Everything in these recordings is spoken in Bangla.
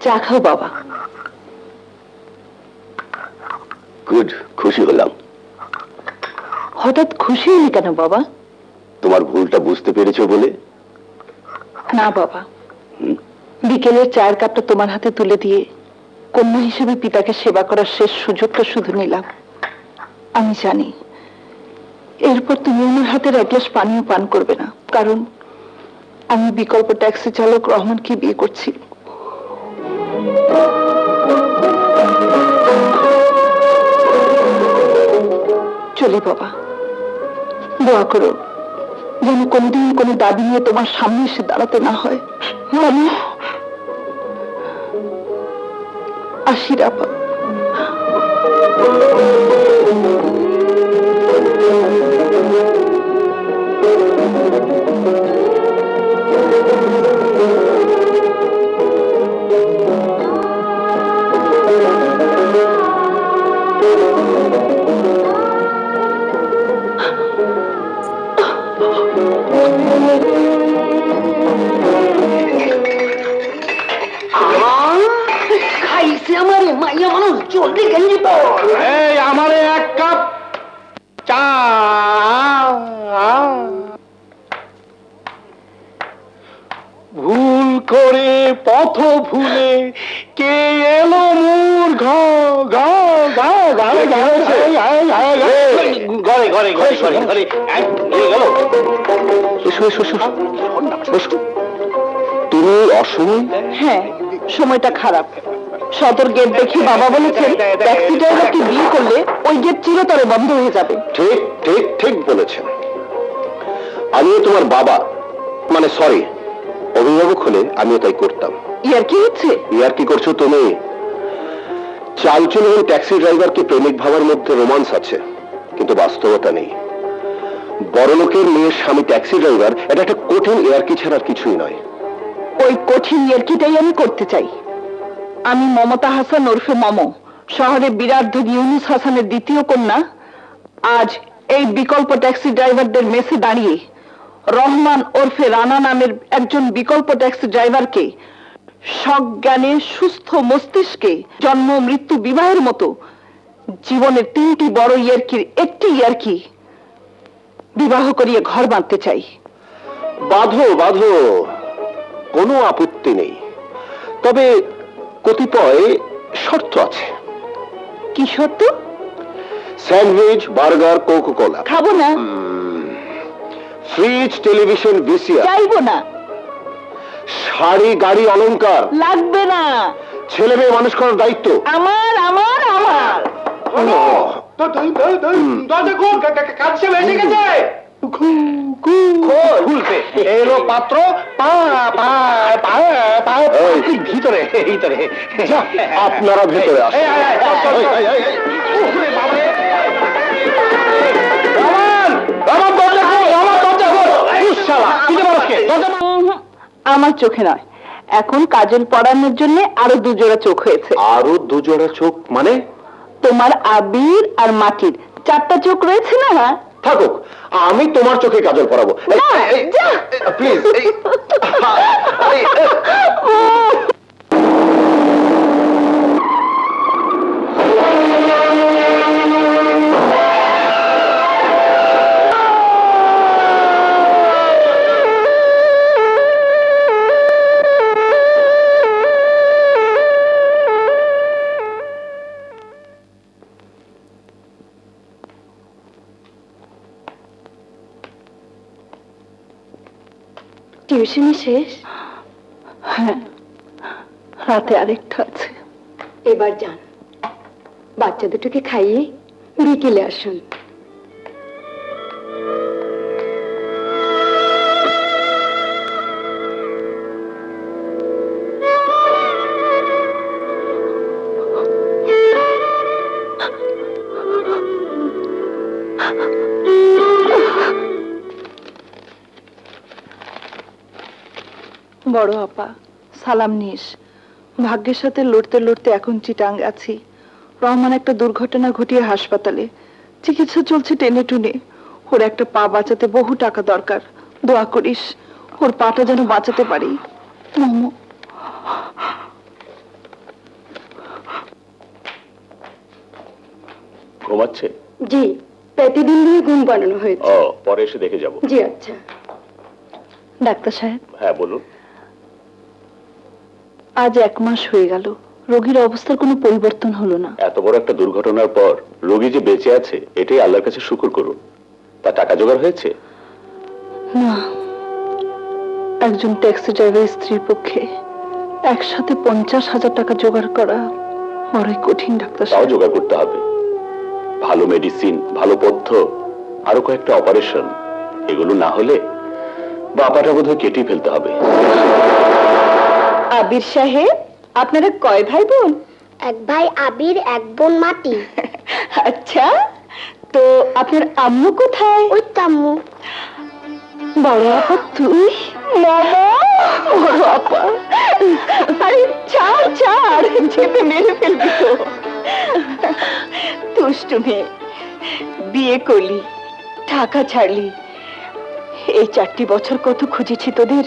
চা খাও বাবা। গুড, খুশি হলাম। হঠাৎ খুশি হলি কেন বাবা? তোমার ভুলটা বুঝতে পেরেছো বলে। না বাবা, বিকেলের চায়ের কাপটা তোমার হাতে তুলে দিয়ে কন্যা হিসেবে পিতাকে সেবা করার শেষ সুযোগটা শুধু নিলাম। আমি জানি এরপর তুমি আমার হাতের এক গ্লাস পানিও পান করবে না, কারণ আমি বিকল্প ট্যাক্সি চালক রহমানকে বিয়ে করছি। চলি বাবা, দোয়া করো যেন কোনদিন কোনো দাবি নিয়ে তোমার সামনে এসে দাঁড়াতে না হয়। আমি আসি রাপা। খাইছে আমারে মাইয়া মানুষ, জলদি গেলি তো। এই আমারে এক কাপ চা। ভুল করে পথ ভুলে কে এলো মোর ঘরে ঘরে ঘরে ঘরে ঘরে গেল। তুমি অসময়? হ্যাঁ, সময়টা খারাপ। সদর গেট দেখি বাবা বলেছেন ট্যাক্সি ড্রাইভারকে বিয়ে করলে ওই গেট চিরতরে বন্ধ হয়ে যাবে। ঠিক ঠিক ঠিক বলেছেন। আমিও তোমার বাবা, মানে সরি অভিভাবক হলে আমিও তাই করতাম। ইয়ার কি হচ্ছে? ইয়ার কি করছো তুমি? চালচুল এবং ট্যাক্সি ড্রাইভারকে প্রেমিক ভাবার মধ্যে রোমান্স আছে, কিন্তু বাস্তবতা নেই। বড়লোকের মেয়ের স্বামী ট্যাক্সি ড্রাইভার, এটা একটা কঠিন ইয়ার্কি ছাড়া কিছুই নয়। ওই কঠিন ইয়ার্কিটাই আমি করতে চাই। আমি মমতা হাসান ওরফে মম, শহরে বিরাট ধনী ইউনুস হাসানের দ্বিতীয় কন্যা, আজ এই বিকল্প ট্যাক্সি ড্রাইভারদের মেসে দাঁড়িয়ে রহমান ওরফে রানা নামের একজন বিকল্প ট্যাক্সি ড্রাইভারকে সজ্ঞানে সুস্থ মস্তিষ্কে জন্ম মৃত্যু বিবাহের মতো জীবনের 3টি বড় ইয়ার্কির একটি ইয়ার্কি বিবাহ করিয়ে ঘর বাঁধতে চাই। বাঁধো বাঁধো, কোনো আপত্তি নেই, তবে কতিপয় শর্ত আছে। কি শর্ত? Sandwich, burger, Coca Cola. খাবো না। Fridge, television, VCR. চাইবো না। শাড়ি, গাড়ি, অলংকার। লাগবে না। ছেলে মেয়ে মানুষ করার দায়িত্ব আমার আমার আমার। দরজা খোল, কাছে এসে গেছে। খুলবে এলো পাত্র ভিতরে ভিতরে। আপনারা ভেতরে আসুন। আমার চোখে নয়, এখন কাজল পড়ানোর জন্য আরো 2 জোড়া চোখ হয়েছে। আরো 2 জোড়া চোখ মানে? তোমার আবির আর মাটির 4টা চোখ রয়েছে না? থাকুক, আমি তোমার চোখে কাজল পরাবো। প্লিজ। টিউশনি শেষ? হ্যাঁ, রাতে আরেকটা আছে। এবার যান, বাচ্চা দুটোকে খাইয়ে বিকেলে আসুন। বড় আপা, সালাম নিস। ভাগ্যের সাথে লড়তে লড়তে এখন চিটাং আছি। রহমান একটা দুর্ঘটনা ঘটিয়ে হাসপাতালে, চিকিৎসা চলছে টেনে টুনে। ওর একটা পা বাঁচাতে বহু টাকা দরকার, দোয়া করিস ওর পাটা যেন বাঁচাতে পারি। ঘুমাচ্ছে? জি, প্রতিদিন দিয়ে ঘুম বানানো হয়েছে। ও, পরে এসে দেখে যাব। জি আচ্ছা। ডাক্তার সাহেব, হ্যাঁ বলুন। আজ 1 মাস হয়ে গেল, রোগীর অবস্থার কোনো পরিবর্তন হলো না। এত বড় একটা দুর্ঘটনার পর রোগী যে বেঁচে আছে এটাই আল্লাহর কাছে শুকর করুন। তা টাকা জোগাড় হয়েছে? না, একজন ট্যাক্সি ড্রাইভারের স্ত্রীর পক্ষে একসাথে 50,000 টাকা জোগাড় করা বড়ই কঠিন ডাক্তার তাও সাহেব। জোগাড় করতে হবে। ভালো মেডিসিন, ভালো পথ্য, আরো কয়েকটা অপারেশন, এগুলো না হলে বাবাটা বোধহয় কেটে ফেলতে হবে। আবির সাহেব, আপনারা কয় ভাই বোন? এক ভাই আবির, এক বোন মাটি। আচ্ছা, তো আপনার আম্মু কোথায়? ওই তাম্মু। বড় আপা তুই? মামা, বড় আপা, আরে ছাড় ছাড়, যেতে মেরে ফেলবি তো। দুষ্টু মেয়ে, বিয়ে করলি, টাকা ছাড়লি, এই 4টি বছর কত খুঁজেছি তোদের।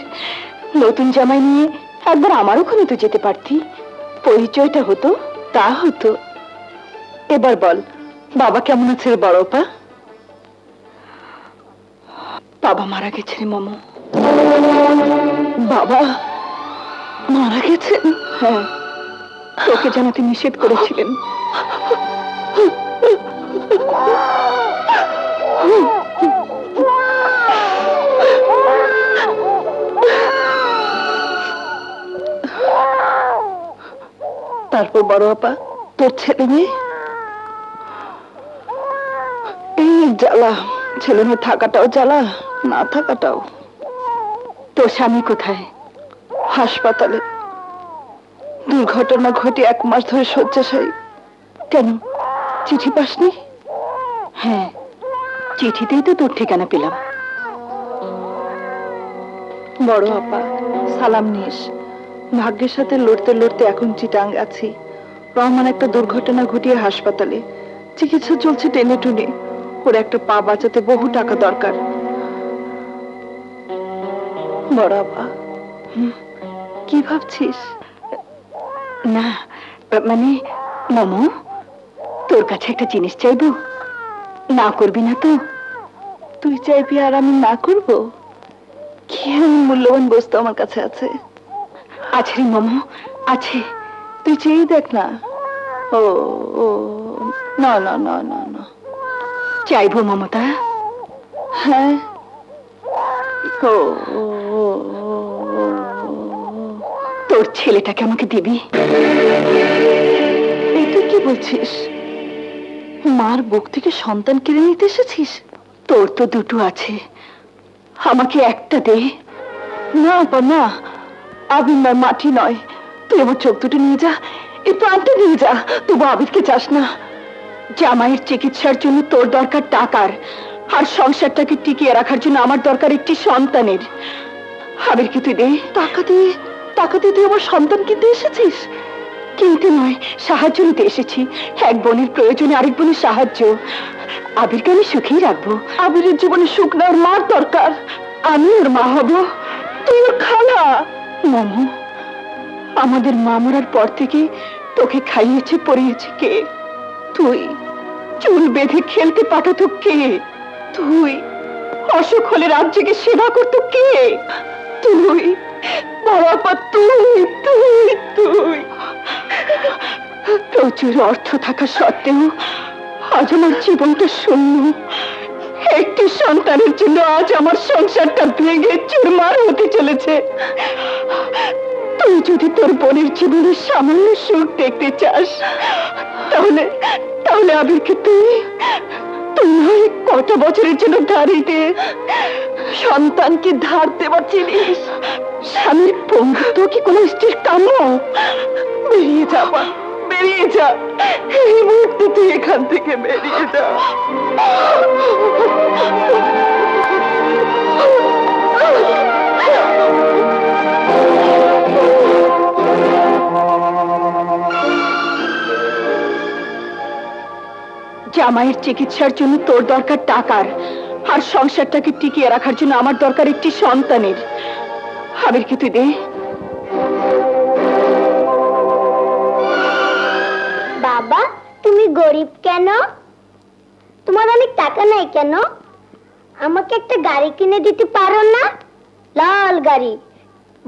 নতুন জামাই নিয়ে একবার আমার ওখানে তো যেতে পারতি, পরিচয়টা হতো। তা হতো। এবার বল, বাবা কেমন আছে রে বড় আপা? বাবা মারা গেছে রে মামু। বাবা মারা গেছেন? হ্যাঁ, তোকে জানাতে নিষেধ করেছিলেন। তারপর বড় আপা, তোর ছেলে মেয়ে? এই জ্বালা, ছেলে মেয়ে থাকাটাও জ্বালা, না থাকাটাও। তোর স্বামী কোথায়? হাসপাতালে, দুর্ঘটনা ঘটে 1 মাস ধরে শয্যাশায়ী। কেন, চিঠি পাসনি? হ্যাঁ, চিঠিতেই তো তোর ঠিকানা পেলাম। বড় আপা, সালাম নিস। ভাগ্যের সাথে লড়তে লড়তে এখন চিটাং আছি। রহমান একটা দুর্ঘটনা ঘটিয়ে হাসপাতালে, চিকিৎসা চলছে টেনে টুনে। ওর একটা পা বাঁচাতে বহু টাকা দরকার। বড় আপা, কি ভাবছিস? না মানে, মামু, তোর কাছে একটা জিনিস চাইবো, না করবি না তো? তুই চাইবি আর আমি না করব? কি এমন মূল্যবান বস্তু আমার কাছে আছে? আছে রে মামু, আছে, তুই চেয়েই দেখ না। ও ও, না না না না না, চাইবো মমতা। হ্যাঁ, ও ও, ও, ও, তোর ছেলেটাকে আমাকে দিবি? এই তুই কি বলছিস? মার বুক থেকে সন্তান কেড়ে নিতে এসেছিস? তোর তো দুটো আছে, আমাকে একটা দে। না আপা না, আবির নয়, মাটি নয়, তুই আমার চোখ দুটো নিয়ে যা, এই প্রান্তে নিয়ে যা। তবু আবিরকে চাস না। জামাইয়ের চিকিৎসার জন্য তোর দরকার টাকার, আর সংসারটাকে টিকিয়ে রাখার জন্য আমার দরকার একটি সন্তানের। আবিরকে তুই দে। টাকা দিয়ে, টাকা দিয়ে তুই আমার সন্তান কিনতে এসেছিস? কিনতে নয়, সাহায্য নিতে এসেছি। এক বোনের প্রয়োজনে আরেক বোনের সাহায্য। আবিরকে আমি সুখেই রাখবো। আবিরের জীবনে সুখ না, ওর মার দরকার। আমি ওর মা হব, তুই ওর খালা। মামু, আমাদের মা মরার পর থেকে তোকে খাইয়েছে পরিয়েছে কে? তুই। চুল বেঁধে খেলতে পাঠাতো কে? তুই। অসুখ হলে রাজ্যকে সেবা করতো কে? তুই। বাবা, তুই তুই তুই। প্রচুর অর্থ থাকা সত্ত্বেও আজ আমার জীবনটা শূন্য। একটি সন্তানের জন্য আজ আমার সংসারটা ভেঙে চুরমার হতে চলেছে। তুই যদি তোর বোনের জীবনের সামান্য সুখ দেখতে চাস, তাহলে তাহলে আবিরকে তুই নয় কত বছরের জন্য ধারিয়ে দে। সন্তানকে ধার দেবার জিনিস স্বামীর বন্ধুত্ব কি কোনো স্ত্রীর কাম্য? বেরিয়ে যা মা, বেরিয়ে যা, এই মুহূর্তে তুই এখান থেকে বেরিয়ে যা। জামাইয়ের চিকিৎসার জন্য তোর দরকার টাকার, আর সংসারটাকে টিকিয়ে রাখার জন্য আমার দরকার একটি সন্তানের। আবিরকে তুই দে। বাবা, তুমি গরিব কেন? তোমার অনেক টাকা নাই কেন? আমাকে একটা গাড়ি কিনে দিতে পারো না? লাল গাড়ি,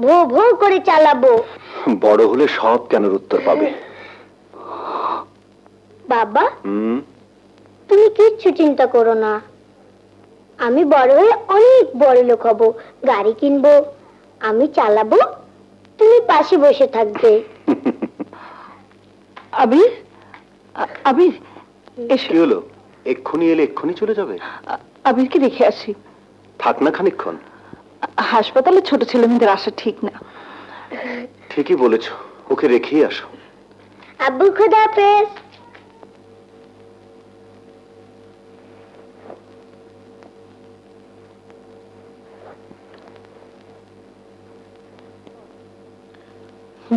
ভো ভো করে চালাবো। বড় হলে সব কেন উত্তর পাবে। বাবা, তুমি কিচ্ছু চিন্তা করো না। আমি বড় হয়ে অনেক বড় লোক হব, গাড়ি কিনবো, আমি চালাবো, তুমি পাশে বসে থাকবে। আবির, আবির এসো। কি হলো? এক্ষুনি এলে এক্ষুনি চলে যাবে? আবিরকে রেখে আসি। থাক না খানিকক্ষণ। হাসপাতালে ছোট ছেলে মেয়েদের আসা ঠিক না। ঠিকই বলেছ, ওকে রেখেই আসো। আব্বু, খুদা হাফেজ।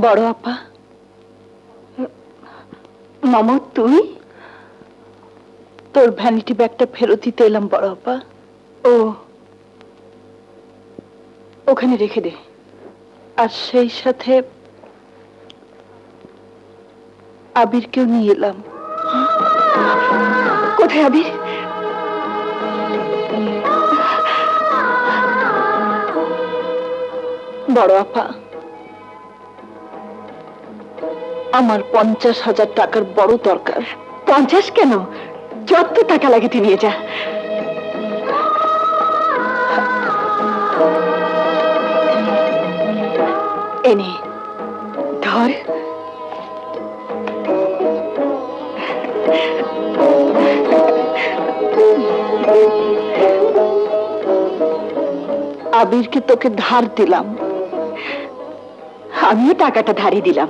বড় আপা, মামা তুই? তোর ভ্যানিটি ব্যাগটা ফেরত দিতে এলাম বড় আপা। ও ওখানে রেখে দে। আর সেই সাথে আবিরকেও নিয়ে এলাম। কোথায় আবির? বড় আপা, আমার 50,000 টাকার বড় দরকার। 50 কেন? যত টাকা লাগে তুই নিয়ে যা। এনে ধর। আবিরকে তোকে ধার দিলাম, আমিও টাকাটা ধারই দিলাম।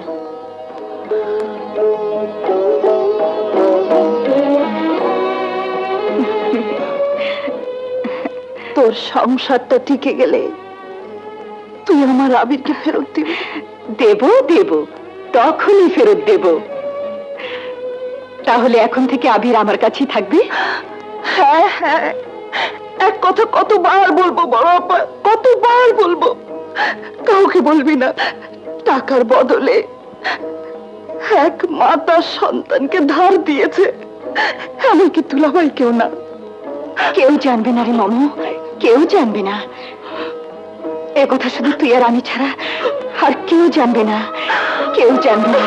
তোর সংসারটা টিকে গেলে তুই আমার আবিরকে ফেরত দিবি। দেব দেব, তখনই ফেরত দেব। তাহলে এখন থেকে আবির আমার কাছেই থাকবে? হ্যাঁ হ্যাঁ, এক কথা কতবার বলবো বড় আপা, কতবার বলবো। কাউকে বলবি না। টাকার বদলে এক মা তার সন্তানকে ধার দিয়েছে, এমনকি দুলাভাই কেউ না। কেউ জানবে না রে মামু, কেউ জানবে না। এ কথা শুধু তুই আর আমি ছাড়া আর কেউ জানবে না, কেউ জানবে না।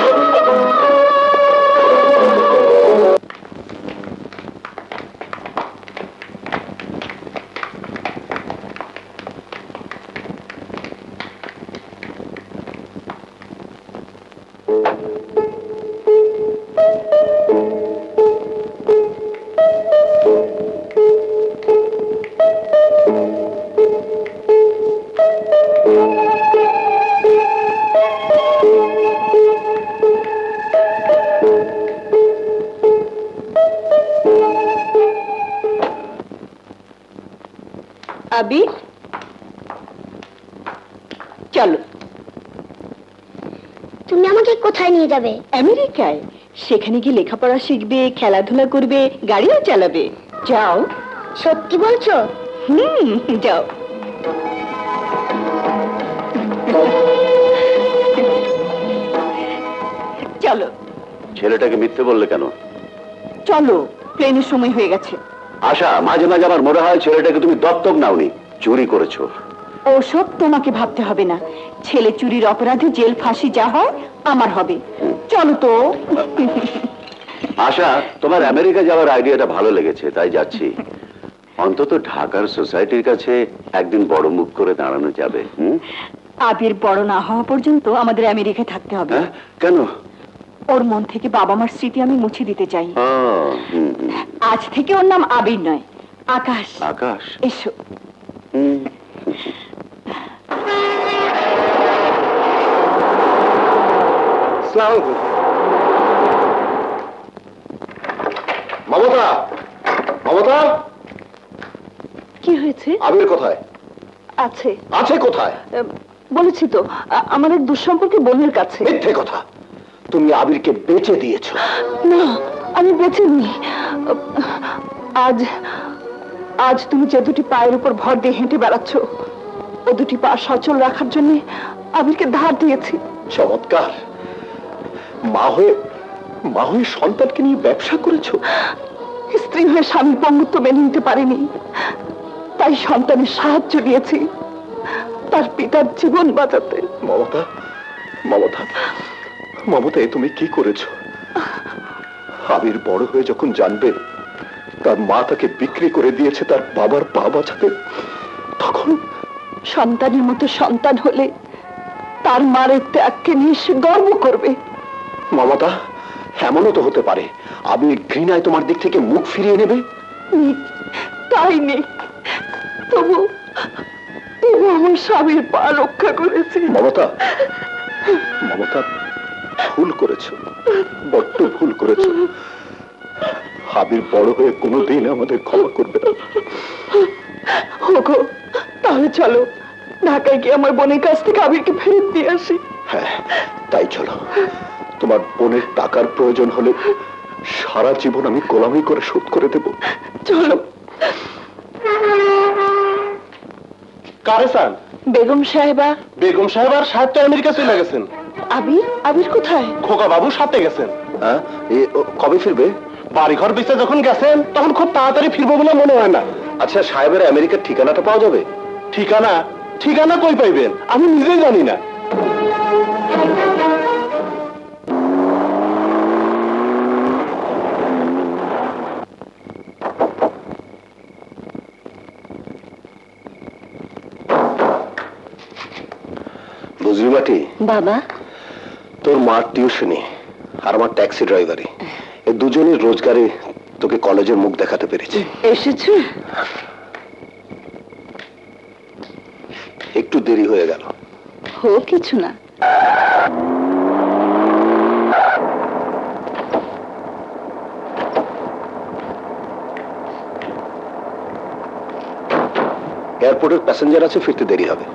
আবির, চলো। তুমি আমাকে কোথায় নিয়ে যাবে? আমেরিকায়। সেখানে গিয়ে লেখাপড়া শিখবে, খেলাধুলা করবে, গাড়িও চালাবে। যাও। সত্যি বলছো? যাও। চলো। ছেলেটাকে মিথ্যে বললে কেন? চলো, প্লেনের সময় হয়ে গেছে। আশা, মাঝে মাঝে আমার মনে হয় ছেলেটাকে তুমি দত্তক নাওনি, চুরি করেছো। ওসব তোমাকে ভাবতে হবে না। ছেলে চুরির অপরাধে জেল ফাঁসি যা হয় আমার হবে। চলো তো। আশা, তোমার আমেরিকা যাওয়ার আইডিয়াটা ভালো লেগেছে, তাই যাচ্ছি। অন্তত ঢাকার সোসাইটির কাছে একদিন বড় মুখ করে দাঁড়ানো যাবে। আবির বড় না হওয়া পর্যন্ত আমাদের আমেরিকায় থাকতে হবে। হ্যাঁ, কেন? ওর মন থেকে বাবা মার স্মৃতি আমি মুছে দিতে চাই। আজ থেকে ওর নাম আবির নয়, আকাশ। আকাশ? এসো। মমতা, মমতা, কি হয়েছে? আবির কোথায়? আছে। আছে কোথায়? বলেছি তো, আমার এক দুঃসম্পর্কে বোনের কাছে। মিথ্যে কথা, তুমি আবিরকে বেচে দিয়েছো। না, আমি বেঁচে নেই। আজ আজ তুমি যে দুটি পায়ের উপর ভর দিয়ে হেঁটে বেড়াচ্ছ, ও দুটি পা সচল রাখার জন্য আবিরকে ধার দিয়েছি। স্ত্রী হয়ে স্বামীর পঙ্গুত্ব মেনে নিতে পারেনি, তাই সন্তানের সাহায্য নিয়েছি তার পিতার জীবন বাঁচাতে। মমতা, মমতা, মমতা, এ তুমি কি করেছো? আবির বড় হয়ে যখন জানবে তার মা তাকে বিক্রি করে দিয়েছে তার বাবার পা বাঁচাতে, তখন সন্তানের মতো সন্তান হলে তার মায়ের ত্যাগকে নিয়ে সে গর্ব করবে। মমতা, এমনও তো হতে পারে আবির ঘৃণায় তোমার দিক থেকে মুখ ফিরিয়ে নেবে। তাই নেই, তবু তবু আমার স্বামীর পা রক্ষা করেছে। মমতা, মমতা, ভুল করেছো, বড্ড ভুল করেছো। আবির বড় হয়ে কোনোদিন আমাদের ক্ষমা করবে না। ওগো, তাহলে চলো ঢাকায় গিয়ে আমার বোনের কাছ থেকে আবিরকে ফেরত দিয়ে আসি। হ্যাঁ, তাই চলো। তোমার বোনের টাকার প্রয়োজন হলে সারা জীবন আমি গোলামি করে শোধ করে দেব। চলো। কারে চান? বেগম সাহেবা। বেগম সাহেব আর সাহেব তো আমেরিকা চলে গেছেন। আবির, আবির কোথায়? খোকা বাবু সাথে গেছেন। হ্যাঁ, কবে ফিরবে? বাড়িঘর বেঁচে যখন গেছেন তখন খুব তাড়াতাড়ি ফিরবো বলে মনে হয় না। আচ্ছা, সাহেবের আমেরিকার ঠিকানাটা পাওয়া যাবে? ঠিকানা? ঠিকানা কই পাইবেন আমি নিজেই জানি না। বুঝলি মাটি, বাবা, তোর মার টিউশনি আর আমার ট্যাক্সি ড্রাইভারি, এই দুজনের রোজগারে তোকে কলেজের মুখ দেখাতে পেরেছি। এসেছো? একটু দেরি হয়ে গেল। কিছু না। এয়ারপোর্টের প্যাসেঞ্জার আছে, ফিরতে দেরি হবে।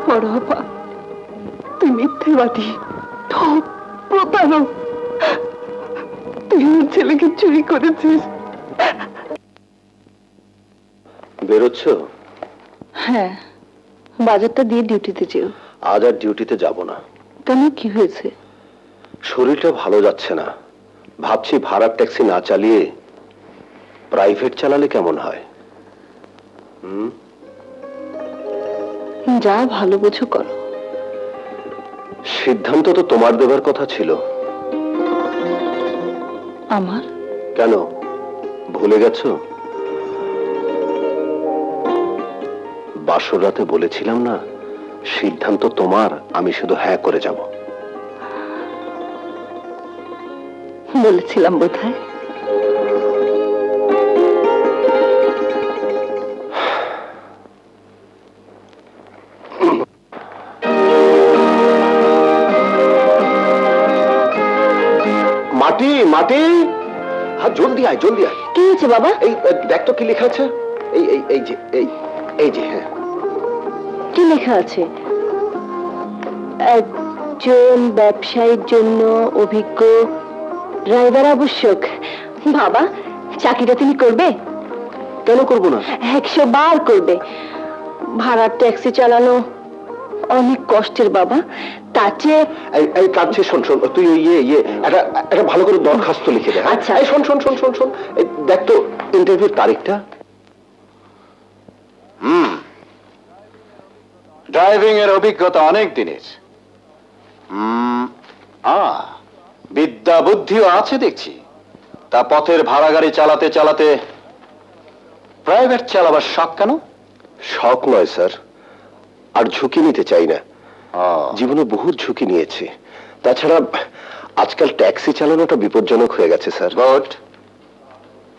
বড় বাবা, তুই মিথ্যেবাদী, প্রতারক। তুই আমার ছেলেকে চুরি করেছিস। বেরোচ্ছ? হ্যাঁ, বাজারটা দিয়ে ডিউটিতে যেও। আজ আর ডিউটিতে যাব না। কেন, কি হয়েছে? শরীরটা ভালো যাচ্ছে না, ভাবছি ভাড়ার ট্যাক্সি না চালিয়ে প্রাইভেট চালালে কেমন হয়। যা ভালো বোঝো করো। সিদ্ধান্ত তো তোমার দেবার কথা ছিল। আমার? কেন, ভুলে গেছো? বাসর রাতে বলেছিলাম না, সিদ্ধান্ত তোমার, আমি শুধু হ্যাঁ করে যাব। বলেছিলাম বোধহয়। মাটি, মাটি, হ্যাঁ, জলদি আয়, জলদি আয়। কি হয়েছে বাবা? এই দেখ তো কি লেখা আছে। এই এই এই যে এই যে, হ্যাঁ। কি লেখা আছে? একজন ব্যবসায়ীর জন্য অভিজ্ঞ ড্রাইভার আবশ্যক। বাবা, চাকরিটা তুমি করবে? কেন করবো না? 100 বার করবে। ভাড়ার ট্যাক্সি চালানো অনেক কষ্টের বাবা। তার চেয়ে এই কাঁদছে, শোন শোন, তুই একটা ভালো করে দরখাস্ত লিখে দে। আচ্ছা। এই শোন শোন শোন শোন শোন, এই দেখ তো ইন্টারভিউর তারিখটা। ড্রাইভিং এর অভিজ্ঞতা অনেক দিনের। বিদ্যা বুদ্ধিও আছে দেখছি। তা পথের ভাড়া গাড়ি চালাতে চালাতে প্রাইভেট চালাবার শখ কেন? শখ নয় স্যার, আর ঝুঁকি নিতে চাই না। ও, জীবনে বহু ঝুঁকি নিয়েছি। তাছাড়া আজকাল ট্যাক্সি চালানোটা বিপজ্জনক হয়ে গেছে স্যার। গুড।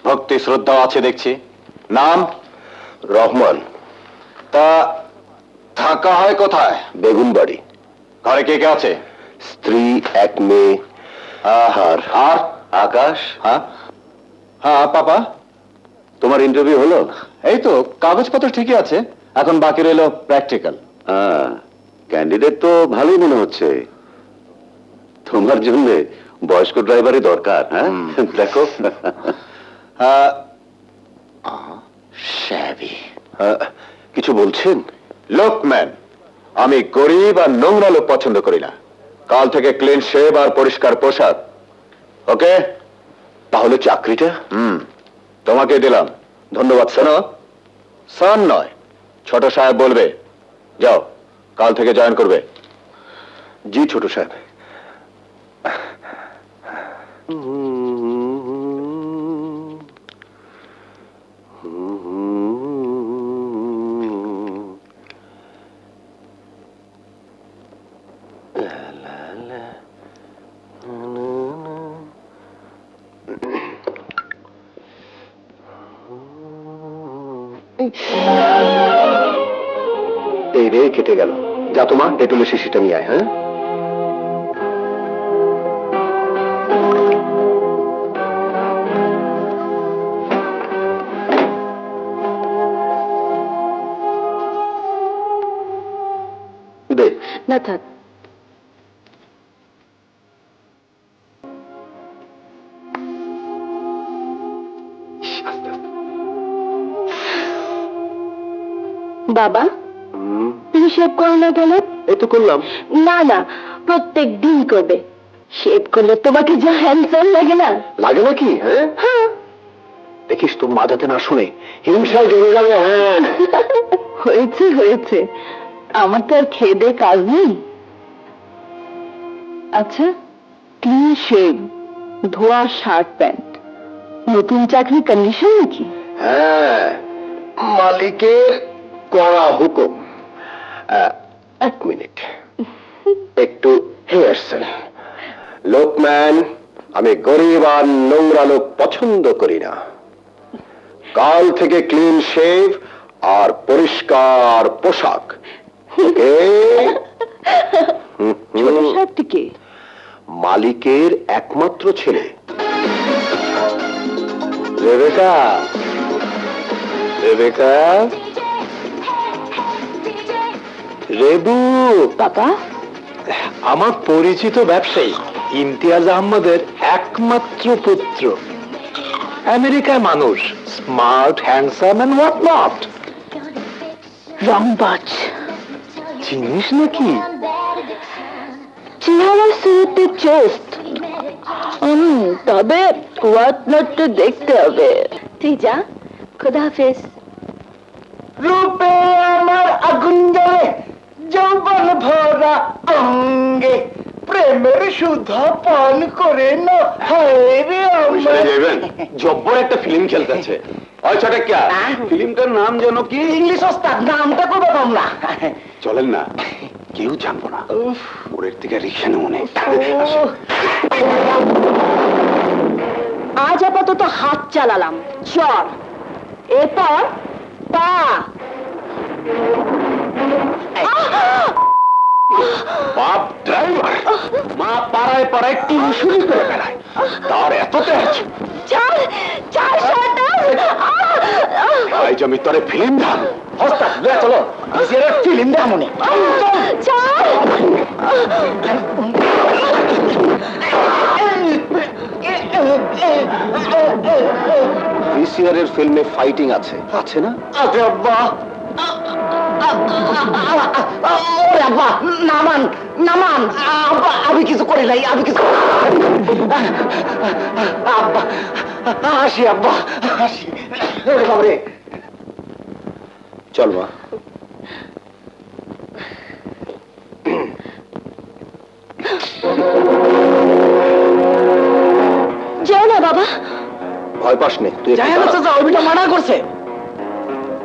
ভক্তি শ্রদ্ধা আছে দেখছি। নাম? রহমান। তা থাকা হয় কোথায়? বেগুনবাড়ি। ঘরে কে কে আছে? স্ত্রী, এক মেয়ে। আর আকাশ। হ্যাঁ হ্যাঁ পাপা, তোমার ইন্টারভিউ হলো? এই তো কাগজপত্র ঠিকই আছে, এখন বাকি রইল প্র্যাকটিক্যাল। ক্যান্ডিডেট তো ভালোই মনে হচ্ছে। তোমার জন্য বয়স্ক ড্রাইভারই দরকার। হ্যাঁ, দেখো। শ্যাবি। কিছু বলছেন? লোকম্যান, আমি গরিব আর নোংরা লোক পছন্দ করি না। কাল থেকে ক্লিন শেভ আর পরিষ্কার পোশাক। ওকে? তাহলে চাকরিটা? তোমাকে দিলাম। ধন্যবাদ স্যার। সান নয়, ছোট সাহেব বলবে। যাও, কাল থেকে জয়েন করবে। জি ছোট সাহেব। এই রে কেটে গেল। যা তোমা ডেটলের শিশিটা নিয়ে আয়। হ্যাঁ, দে। না থাক, বাবা তুমি শেভ করো না কেন? এই তো করলাম। না না, প্রত্যেক দিন করবে। শেভ করলে তোমাকে যা হ্যান্ডসাম লাগে না। লাগে নাকি? হ্যাঁ, হ্যাঁ, দেখিস তো মা যাতে না শুনে, হিংসায় জমে যাবে। হ্যাঁ, হয়েছে হয়েছে, আমার তো আর খেয়ে দে কাজ নেই। আচ্ছা, ক্লিন শেভ, ধোয়া শার্ট প্যান্ট, নতুন চাকরি কন্ডিশন নাকি? হ্যাঁ, মালিকের কড়া হুকুম। এক মিনিট, একটু হেয়ারসেল। লোকম্যান, আমি গরিব আর নোংরা লোক পছন্দ করি না। কাল থেকে ক্লিন শেভ আর পরিষ্কার পোশাক। ওকে? ছোট শার্টটিকে মালিকের একমাত্র ছেলে রেবেকা। রেবেকা, রেবু। বাবা, আমার পরিচিত ব্যবসায়ী ইমতিয়াজ আহমদের একমাত্র পুত্র। আমেরিকায় মানুষ, smart, handsome and what not. রংবাজ, চিনিস নাকি? চেহারা শুরুতে চোস্ত, তবে হোয়াট নটটা দেখতে হবে। তুই যা, খুদা হাফেজ। রূপে আমার আগুন জ্বলে, যৌবন ভরা অঙ্গে, প্রেমের সুধা পান করে না। হায় রে আমার। জব্বর একটা ফিল্ম খেলতেছে। ওই ছোটকা, ফিল্মটার নাম যেন কি? ইংলিশ ওস্তাদ, নামটা করবো না। চলেন না, কেউ জানবো না। ওরের থেকে রিক্সা নেব না। আজ আপাতত হাত চালালাম, চল। এরপর পা। বাপ ড্রাইভার, মা পাড়ায় পাড়ায় টিউশনি করে বেড়ায়, তার এত তেজ। চল চল, আজ আমি তোরে ফিল্ম ধান। ওস্তাদ লে চলো, নিজের ফিল্ম দেখামনে। চল। ভিসিআর এর ফিল্মে ফাইটিং আছে, আছে না? আরে আব্বা, ওরে আব্বা, নামান নামান। আব্বা, আমি কিছু করি নাই, আমি কিছু। আব্বা, হাসি আব্বা, হাসি। ওরে বাবরে। চল মা। যেও না বাবা। ভয় পাস নে, তুই একটু যাই না দাঁড়া। চাচা, ওইটা মানা করছে।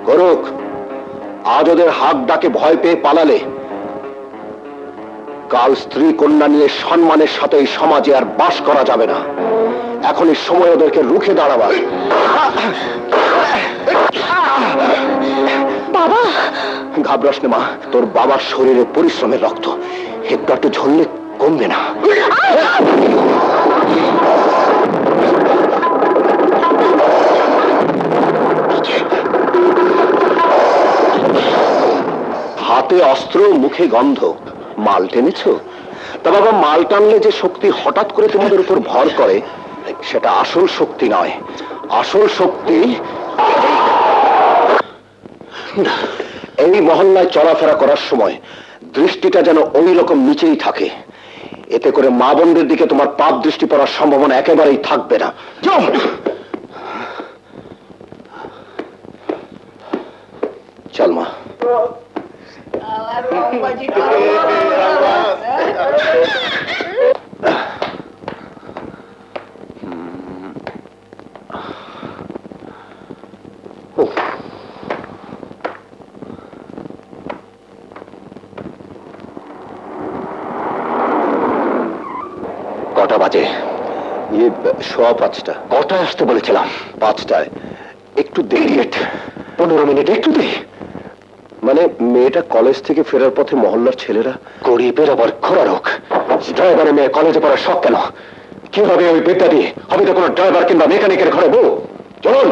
করুক, আজ ওদের হাক ডাকে ভয় পেয়ে পালালে কাল স্ত্রী কন্যা নিয়ে সম্মানের সাথে এই সমাজে আর বাস করা যাবে না। এখনই সময় ওদেরকে রুখে দাঁড়াবার। বাবা, ঘাবড়াস না মা, তোর বাবার শরীরে পরিশ্রমের রক্ত, একটু একটু ঝরলে কমবে না। হাতে অস্ত্র, মুখে গন্ধ, মাল টেনেছো? তা বাবা, মাল টানলে যে শক্তি হঠাৎ করে তোমাদের উপর ভর করে, সেটা আসল শক্তি নয়। আসল শক্তি এই মহল্লায় চলাফেরা করার সময় দৃষ্টিটা যেন ওই রকম নিচেই থাকে, এতে করে মা বোনদের দিকে তোমার পাপ দৃষ্টি পড়ার সম্ভাবনা একেবারেই থাকবে না। জম চল মা। কটা বাজে? সোয়া 5টা। কটায় আসতে বলেছিলাম? 5টায়। একটু দেরি, 15 মিনিট একটু দেরি। মানে মেয়েটা কলেজ থেকে ফেরার পথে মহল্লার ছেলেরা গরিবের আবার খোরা রোগ। ড্রাইভারের মেয়ে কলেজে পড়ার শখ কেন? কিভাবে ওই বিদ্যা দিয়ে হবে তো কোনো ড্রাইভার কিংবা মেকানিকের ঘরে বউ? চলুন।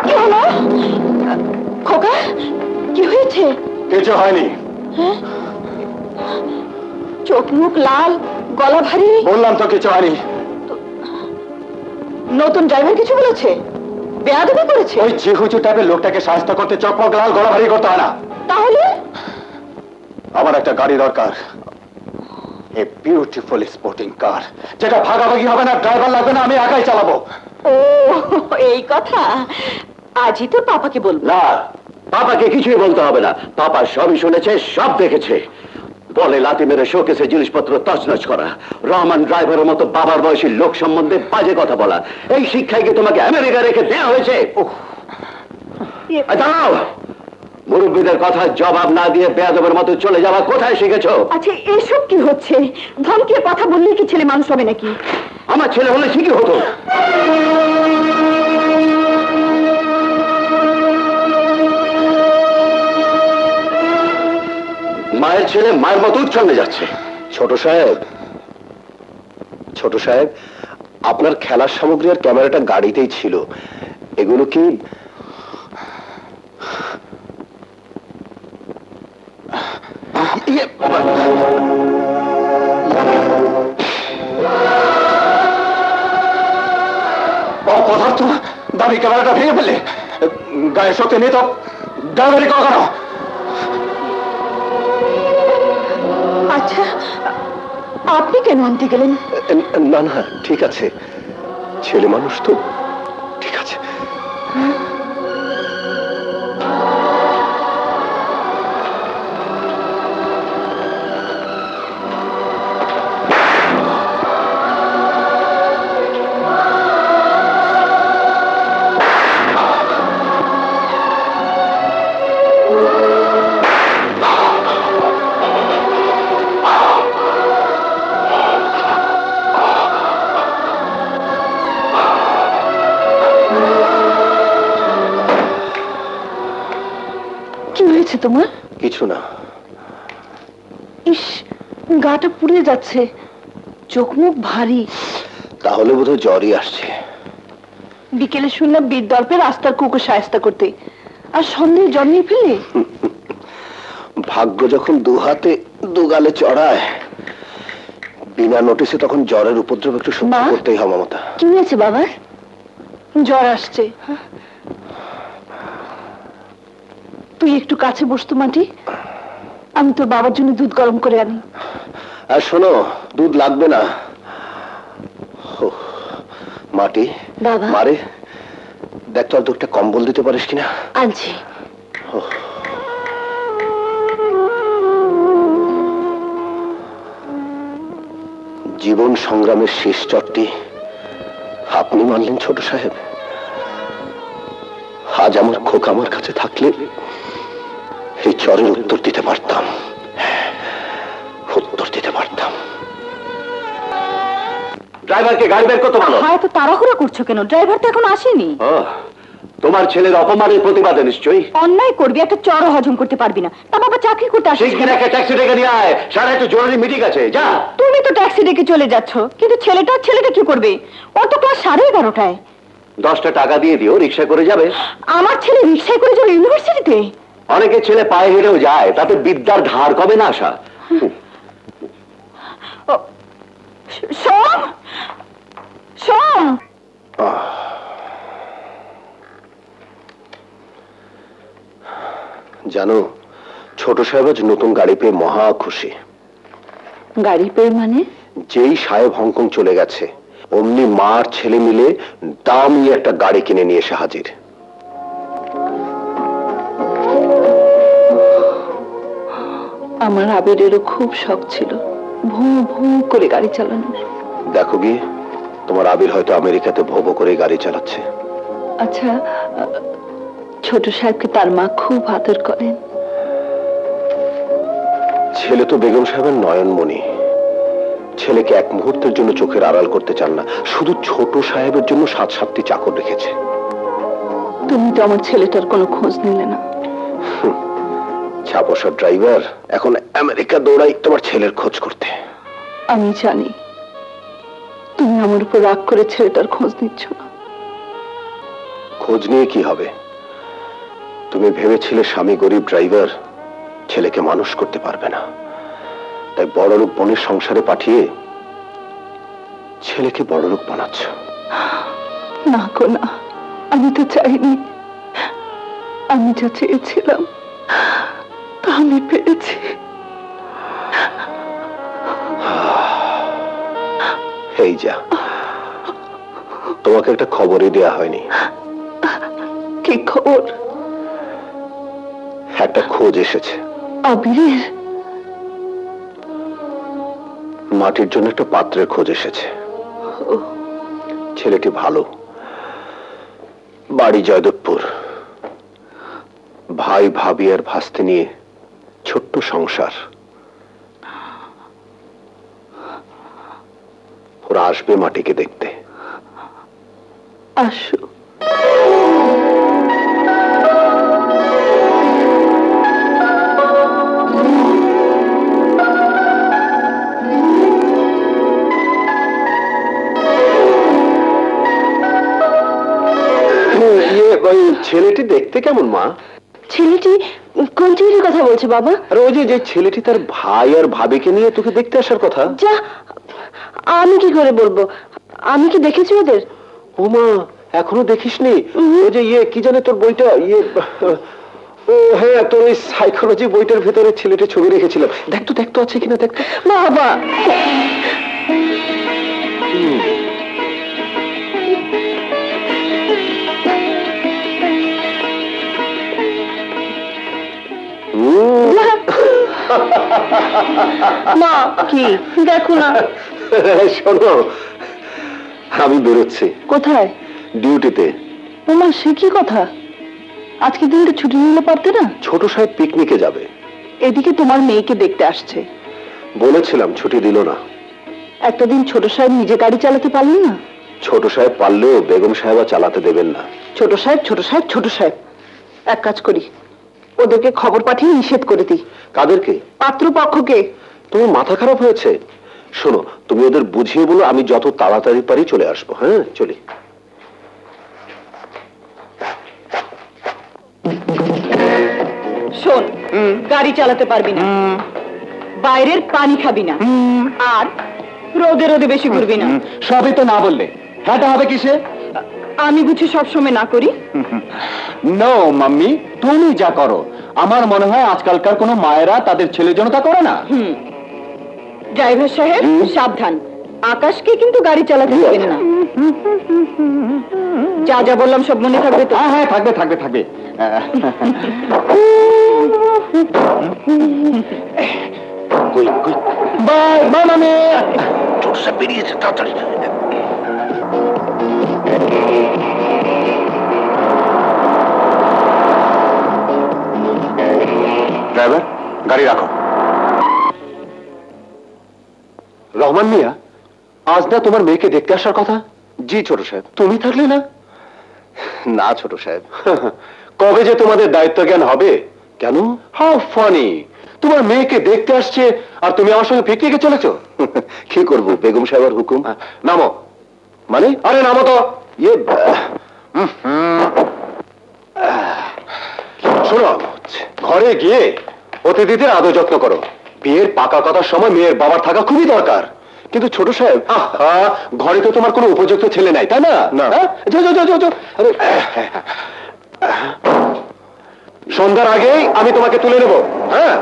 কি হলো খোকা? কি হয়েছে? কিছু হয়নি। চোখ মুখ লাল, গলা ভারী। বললাম তো কিছু হয়নি। নতুন ড্রাইভার কিছু বলেছে? বেয়াদবি করেছে? ওই জিহুচু টাইপের লোকটাকে সাহায্য করতে চোখ মুখ লাল গলা ভারী করতে হয় না। তাহলে আমার একটা গাড়ি দরকার, এ বিউটিফুল স্পোর্টিং কার, যেটা ভাগাভাগি হবে না, ড্রাইভার লাগবে না, আমি একাই চালাবো। ও এই কথা, আজই তোর পাপাকে বলবো। না, পাপাকে কিছুই বলতে হবে না, পাপা সবই শুনেছে, সব দেখেছে। বলে লাথি মেরে শোকেসে জিনিসপত্র তছনছ করা, রহমান ড্রাইভারের মতো বাবার বয়সী লোক সম্বন্ধে বাজে কথা বলা, এই শিক্ষায় কি তোমাকে আমেরিকা রেখে দেওয়া হয়েছে? দাঁড়াও, মুরব্বীদের কথা জবাব না দিয়ে বেয়াদবের মতো চলে যাওয়া কোথায় শিখেছো? আচ্ছা এসব কি হচ্ছে? ধমকে কথা বললে কি ছেলে মানুষ হবে নাকি? আমার ছেলে হলে ঠিকই হতো। মায়ের ছেলে মায়ের মতো উচ্ছন্নে যাচ্ছে। ছোট সাহেব, ছোট সাহেব, আপনার খেলার সামগ্রী আর ক্যামেরাটা গাড়িতেই ছিল, এগুলো কি? অপদার্থ, দামি ক্যামেরাটা ভেঙে ফেললে, গায়ে শক্তি নেই তো ড্রাইভারি কখনো। আচ্ছা আপনি কেন আনতে গেলেন? না না ঠিক আছে, ছেলে মানুষ তো, ঠিক আছে। কি হয়েছে তোমার? কিছু না। ইস, গাটা পুড়ে যাচ্ছে, চোখ মুখ ভারী। তাহলে বোধহয় জ্বরই আসছে। বিকেলে শুনলাম বিদ্যার্পে রাস্তার কুকুর সায়স্তা করতে, আর সন্দেহে জ্বর নিয়ে ফেলে। ভাগ্য যখন দু হাতে দু গালে চড়ায়, বিনা নোটিসে তখন জ্বরের উপদ্রব একটু সহ্য মা? করতেই হয় মমতা। কি হয়েছে বাবার? জ্বর আসছে। তুই একটু কাছে বসতো মাটি, আমি তোর বাবার জন্য দুধ গরম করে আনি। আর শোনো, দুধ লাগবে না। মাটি, বাবা। মারে দেখ তো, একটা কম্বল দিতে পারিস কিনা। আনছি। জীবন সংগ্রামের শেষ চটটি আপনি মানলেন ছোট সাহেব। আজ আমার খোকা আমার কাছে থাকলে এই চরের উত্তর দিতে পারতাম, উত্তর দিতে পারতাম। ড্রাইভারকে গাড়ি বের করতে বলো। হ্যাঁ, তো তাড়াহুড়া করছো কেন? ড্রাইভার তো এখন আসেনি। তোমার ছেলের অপমানের প্রতিবাদে নিশ্চয়ই। অন্যায় করবি, একটা চড় হজম করতে পারবি না, তা বাবা চাকরি করতে আসছিস শিগগির একটা ট্যাক্সি ডেকে নিয়ে আয়, সারা একটু জরুরি মিটিং আছে, যা। তুমি তো ট্যাক্সি ডেকে চলে যাচ্ছ, কিন্তু ছেলেটা কি করবে? ও তো ক্লাস 11:30। 10টা টাকা দিয়ে দিও, রিক্সা করে যাবে। আমার ছেলে রিক্সায় করে যাবে ইউনিভার্সিটিতে? অনেকে ছেলে পায়ে হেঁটেও যায়, তাতে বিদ্যার ধার কবে না আসা। সোম, সোম, জানো, ছোট সাহেব আজ নতুন গাড়ি পেয়ে মহা খুশি। গাড়ি পেয়ে মানে? যেই সাহেব হংকং চলে গেছে, অমনি মার ছেলে মিলে দামি একটা গাড়ি কিনে নিয়ে এসে হাজির। আমার আবিরেরও খুব শখ ছিল ভু ভু করে গাড়ি চালানোর। দেখো গিয়ে, তোমার আবির হয়তো আমেরিকাতে ভোবো করে গাড়ি চালাচ্ছে। আচ্ছা, ছোট সাহেবকে তার মা খুব আদর করেন। ছেলে তো বেগম সাহেবের নয়নমণি। ছেলেকে এক মুহূর্তের জন্য চোখের আড়াল করতে চান না, শুধু ছোট সাহেবের জন্য 7-7টি চাকর রেখেছে। তুমি তো আমার ছেলেটার কোনো খোঁজ নিলে না। ছাপোষা ড্রাইভার এখন আমেরিকা দৌড়াই তোমার ছেলের খোঁজ করতে। আমি জানি তুমি আমার উপর রাগ করে ছেলেটার খোঁজ নিচ্ছ না। খোঁজ নিয়ে কি হবে? তুমি ভেবেছিলে স্বামী গরিব ড্রাইভার ছেলেকে মানুষ করতে পারবে না, তাই বড়লোক বোনের সংসারে পাঠিয়ে ছেলেকে বড়লোক বানাচ্ছ। না গো না, আমি তো চাইনি। আমি যা চেয়েছিলাম তা আমি পেয়েছি। এই যা, তোমাকে একটা খবরই দেয়া হয়নি। কি খবর? একটা খোঁজ এসেছে। আবিরের? মাটির জন্য একটা পাত্রের খোঁজ এসেছে। ছেলেটি ভালো, বাড়ি জয়দেবপুর, ভাই ভাবি আর ভাস্তে নিয়ে ছোট্ট সংসার। ওরা আসবে মাটিকে দেখতে। আসো। ছেলেটি দেখতে কেমন মা? ছেলেটি কোন ছেলেটির কথা বলছে বাবা? আর ওই যে ছেলেটি তার ভাই আর ভাবিকে নিয়ে তোকে দেখতে আসার কথা। যা, আমি কি করে বলবো? আমি কি দেখেছি ওদের? ও মা, এখনো দেখিসনি? ওই যে কি জানে তোর বইটা, ও হ্যাঁ, তোর ওই সাইকোলজি বইটার ভেতরে ছেলেটি ছবি রেখেছিলাম। দেখতো আছে কিনা দেখতো। বাবা, মা কি দেখো না। শোনো, আমি বেরোচ্ছি। কোথায়? ডিউটিতে। তোমার সে কি কথা? আজকে দিনটা ছুটি নিলে পারতে না? ছোট সাহেব পিকনিকে যাবে। এদিকে তোমার মেয়েকে দেখতে আসছে। বলেছিলাম, ছুটি দিল না। একটা দিন ছোট সাহেব নিজে গাড়ি চালাতে পারলেন না? ছোট সাহেব পারলেও বেগম সাহেবা চালাতে দেবেন না। ছোট সাহেব, ছোট সাহেব, ছোট সাহেব। এক কাজ করি, ওদেরকে খবর পাঠিয়ে নিষেধ করে দিই। কাদেরকে? পাত্রপক্ষকে। তোমার মাথা খারাপ হয়েছে? শোনো, তুমি ওদের বুঝিয়ে বলো আমি যত তাড়াতাড়ি পারি চলে আসবো। হ্যাঁ, চলি। শোন, গাড়ি চালাতে পারবি না, বাইরের পানি খাবি না, আর রোদে রোদে বেশি ঘুরবি না। সবই তো না বললে, হ্যাঁটা হবে কিসে? আমি বুঝি সবসময় না করি? নো মাম্মি, তুমি যা করো আমার মনে হয় আজকালকার কোনো মায়েরা তাদের ছেলের জন্য তা করে না। ড্রাইভার সাহেব সাবধান, আকাশকে কিন্তু গাড়ি চালাতে দেবেন না। যা যা বললাম সব মনে থাকবে তো? হ্যাঁ, থাকবে। বাই বাই মামি। ছোট সাহেব বেরিয়েছে, তাড়াতাড়ি। ড্রাইভার, গাড়ি রাখো। রহমান মিয়া, আজ না তোমার মেয়েকে দেখতে আসার কথা? জি ছোট সাহেব। তুমি থাকলে না? না ছোট সাহেব। কবে যে তোমাদের দায়িত্ব জ্ঞান হবে? কেন? হাউ ফানি, তোমার মেয়েকে দেখতে আসছে আর তুমি আমার সঙ্গে পিকনিকে চলেছো। কি করবো, বেগম সাহেবের হুকুম। নামো। মানে? আরে নামো তো। শোনো, ঘরে গিয়ে অতিথিদের আদর যত্ন করো। বিয়ের পাকা কথার সময় মেয়ের বাবার থাকা খুবই দরকার। কিন্তু ছোট সাহেব, ঘরে তো তোমার কোনো উপযুক্ত ছেলে নাই, তাই না? যাও যাও যাও যাও। আরে, সন্ধ্যার আগেই আমি তোমাকে তুলে নেব। হ্যাঁ,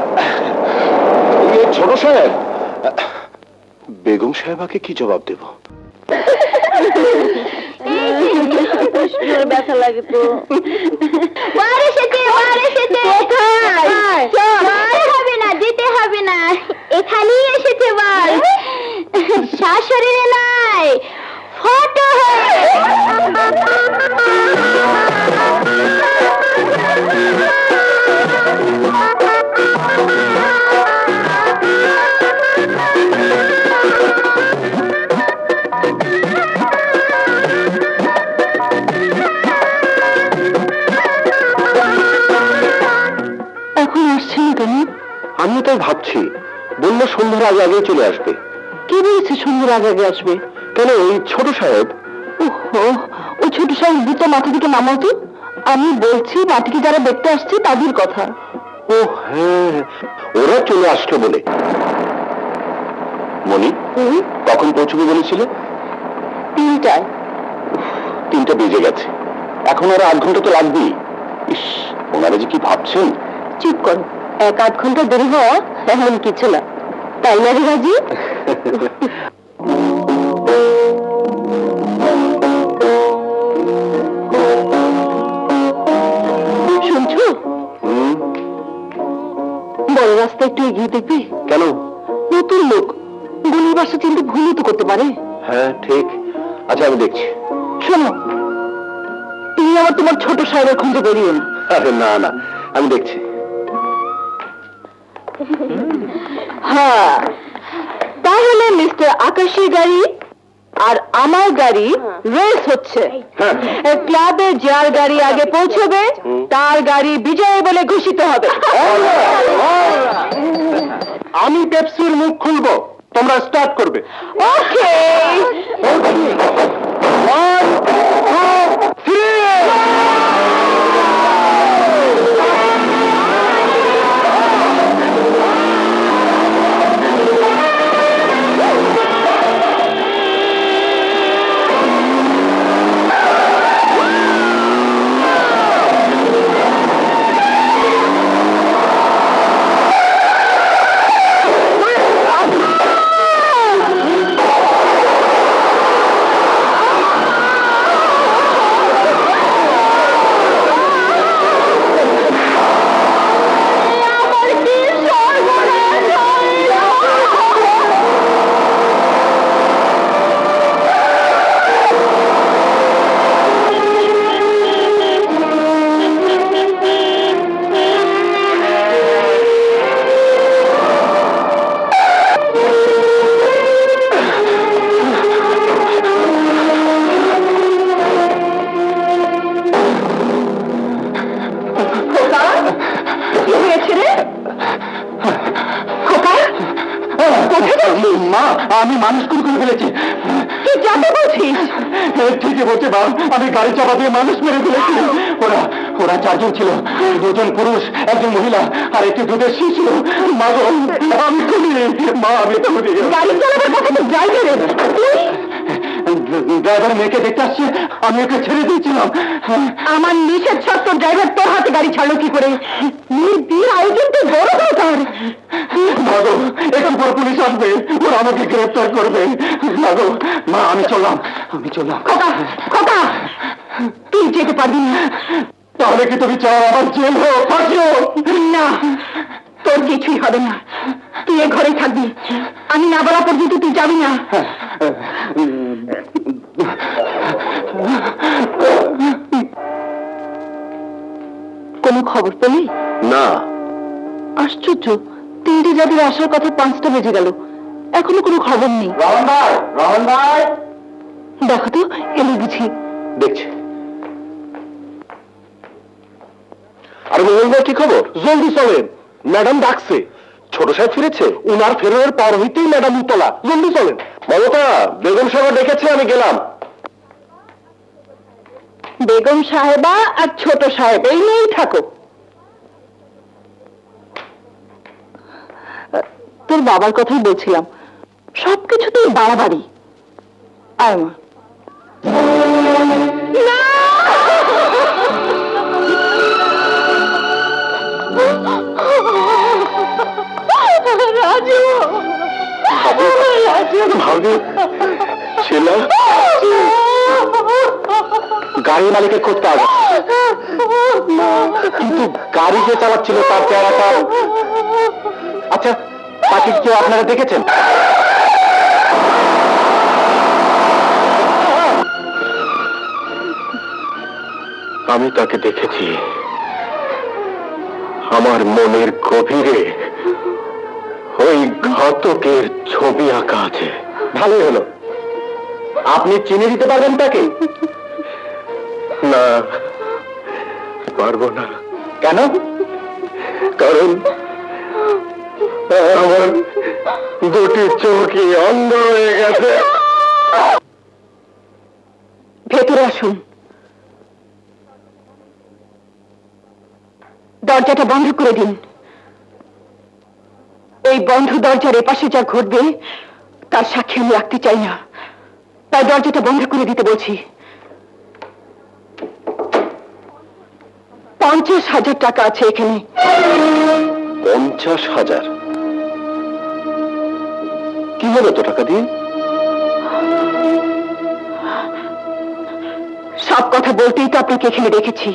ছোট সাহেব, বেগম সাহেবাকে কি জবাব দেব? ব্যথা লাগে তো মার এসেছে মার হবে না, যেতে হবে না, এখানেই এসেছে বল। শাশুড়িরে নাই, ফটো এখন আসছে না কেন? আমিও তাই ভাবছি, বলল সন্ধ্যার আগে আগে চলে আসবে। কে বলেছে সন্ধ্যার আগে আগে আসবে? কেন, ওই ছোট সাহেব? ওহো, ওই ছোট সাহেব দুটো মাথা থেকে নামাও তো। আমি বলছি মাটিকে যারা দেখতে আসছে তাদের কথা। ও হ্যাঁ, ওরা চলে আসলো বলে। মনি, কখন পৌঁছবে বলেছিলে? 3টায়। 3টা বেজে গেছে, এখন আর 8 ঘন্টা তো লাগবেই। ইস, ওনারা যে কি ভাবছেন। চুপ করো, 1-8 ঘন্টা দেরি হওয়া এমন কিছু না, তাই না রে রাজি? শুনছো, বড় রাস্তা একটু এগিয়ে দেখবে? কেন? নতুন লোক, গলির বাসা চিনতে ভুলই তো করতে পারে। হ্যাঁ ঠিক, আচ্ছা আমি দেখছি। শোনো, তুমি আবার তোমার ছোট সাহেবের খুঁজে বেরিয়ে না। আরে না না, আমি দেখছি। হ্যাঁ, তাহলে মিস্টার আকাশের গাড়ি আর আমার গাড়ি রেস হচ্ছে। ক্লাবে যার গাড়ি আগে পৌঁছবে তার গাড়ি বিজয় বলে ঘোষিত হবে। আমি পেপসির মুখ খুলবো, তোমরা স্টার্ট করবে। ওকে। মা, আমি মানুষ করে ফেলেছি। তুই যাতে বলছিস? ঠিকই বলছে মা, আমি গাড়ি চাপা দিয়ে মানুষ মেরে ফেলেছি। ওরা ওরা 4 জন ছিল, 2 জন পুরুষ, 1 জন মহিলা আর একটি দুধের শিশু। মা গো, আমি খুনি, মা আমি খুনি। গাড়ি চালাবার কথা তো ড্রাইভারের, তুই? ড্রাইভার মেয়েকে দেখতে আসছে, আমি ওকে ছেড়ে দিয়েছিলাম। আমার নিষেধ সত্ত্বেও ড্রাইভার তোর হাতে গাড়ি ছাড়লো কি করে? বিয়ের আয়োজন তো বড় দরকার। মাগো, একটু পর পুলিশ আসবে, ওরা আমাকে গ্রেফতার করবে। মাগো, মা আমি চললাম। খোকা, খোকা, তুই যেতে পারবি না। তাহলে কি তুমি চাও আমার জেল হোক, ফাঁসি হোক? না, তোর কিছুই হবে না, তুই এ ঘরেই থাকবি। আমি না বলা পর্যন্ত তুই যাবি না। কোনো খবর পেলি? না। আশ্চর্য, 3টে যাদের আসার কথা 5টা বেজে গেল, এখনো কোনো খবর নেই। রহন ভাই, দেখো তো, এলো বুঝি। দেখছি। আরে মোহন ভাই, কি খবর? জলদি চলেন, ম্যাডাম ডাকছে। ছোট সাহেব ফিরেছে? উনার ফেরার পর হইতেই ম্যাডাম উতলা। জলদি চলেন। মমতা, বেগম সাহেব ডেকেছে, আমি গেলাম। বেগম সাহেবা আর ছোট সাহেব এই নিয়েই থাকো। তোর বাবার কথাই বলছিলাম, সবকিছু তোর বাড়াবাড়ি। আয় মা। ভাবি ছেলে গাড়ি মালিকের খোঁজ পাওয়া গেছে, কিন্তু গাড়ি যে চালাচ্ছিল তার চেহারাটা। আচ্ছা, তাকে কেউ আপনারা দেখেছেন? আমি তাকে দেখেছি, আমার মনের গভীরে ওই ঘাতকের ছবি আঁকা আছে। ভালোই হলো, আপনি চিনে দিতে পারবেন তাকে? না, পারবো না। কেন? কারণ আমার দুটি চোখই অন্ধ হয়ে গেছে। ভেতরে আসুন। দরজাটা বন্ধ করে দিন। এই বন্ধ দরজার এপাশে যা ঘটবে তার সাক্ষী আমি রাখতে চাই না, তাই দরজাটা বন্ধ করে দিতে বলছি। 50,000 টাকা আছে এখানে। 50,000? কি হবে তো টাকা দিয়ে? সব কথা বলতেই তো আপনাকে এখানে রেখেছি।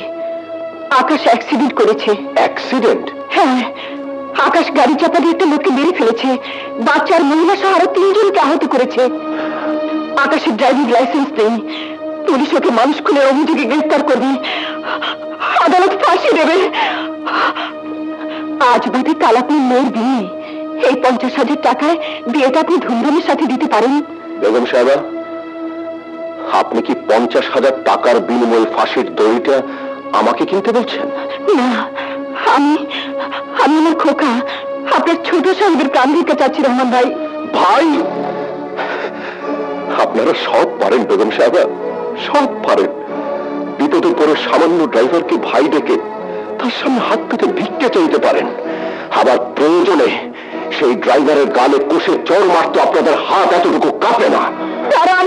আকাশ অ্যাক্সিডেন্ট করেছে। অ্যাক্সিডেন্ট? হ্যাঁ, আকাশ গাড়ি চাপা দিয়ে একটা লোককে মেরে ফেলেছে, বাচ্চার মহিলা সহ আরো 3 জনকে আহত করেছে। আকাশের ড্রাইভিং লাইসেন্স নেই, পুলিশ ওকে মানুষ খুনের অভিযোগে গ্রেফতার করবে, আদালত ফাঁসি দেবে। আজ বাদে কাল আপনার মেয়ের বিয়ে, এই 50,000 টাকায় বিয়েটা আপনি ধুমধামের সাথে দিতে পারেন। বেগম সাহেবা, আপনি কি 50,000 টাকার বিনিময়ে ফাঁসির দড়িটা আমাকে কিনতে বলছেন? না, আমি আমার খোকা, আপনার ছোট সাহেবের প্রাণ দিতে চাচ্ছি রহমান ভাই। ভাই, আপনারা সব পারেন বেগম সাহেবা, সব পারেন। বিপদে পড়ে সামান্য ড্রাইভারকে ভাই ডেকে তার সামনে হাত পেতে ভিক্ষে চাইতে পারেন, আবার প্রয়োজনে সেই ড্রাইভারের গালে কষে চড় মারতে আপনাদের হাত এতটুকু কাঁপে না। দাঁড়ান,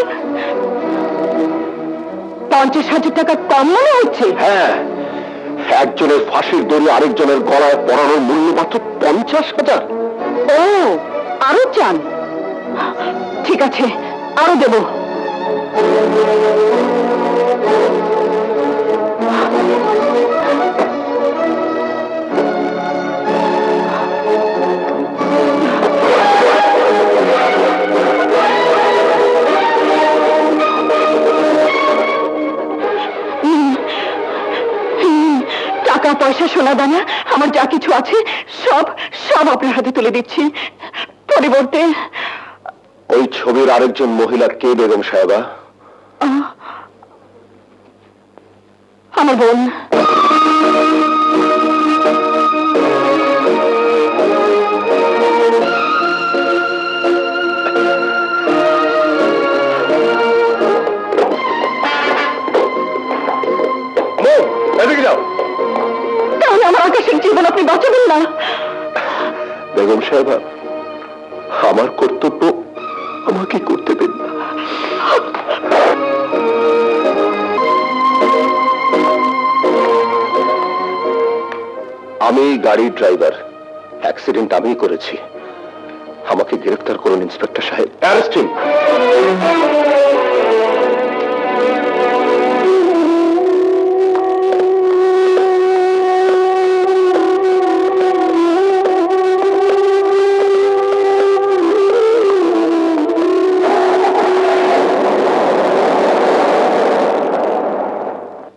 50,000 টাকা কম মনে হচ্ছে? হ্যাঁ, একজনের ফাঁসির দড়ি আরেকজনের গলায় পরানোর মূল্য মাত্র 50,000। ও, আরো চান? ঠিক আছে, আরো দেব। টাকা পয়সা সোনা দানা আমার যা কিছু আছে সব সব আপনার হাতে তুলে দিচ্ছি। পরিবর্তে ওই ছবির আরেকজন মহিলা কে বেগম সাহেবা? আমার বোন। এদিকে যাও। তাহলে আমার আকাশের জীবন আপনি বাঁচাবেন না? বেগম সাহেবা, আমার কর্তব্য আমাকে করতে দেন। আমি গাড়ির ড্রাইভার, অ্যাক্সিডেন্ট আমি করেছি, আমাকে গ্রেফতার করুন ইন্সপেক্টর সাহেব। Arrest him.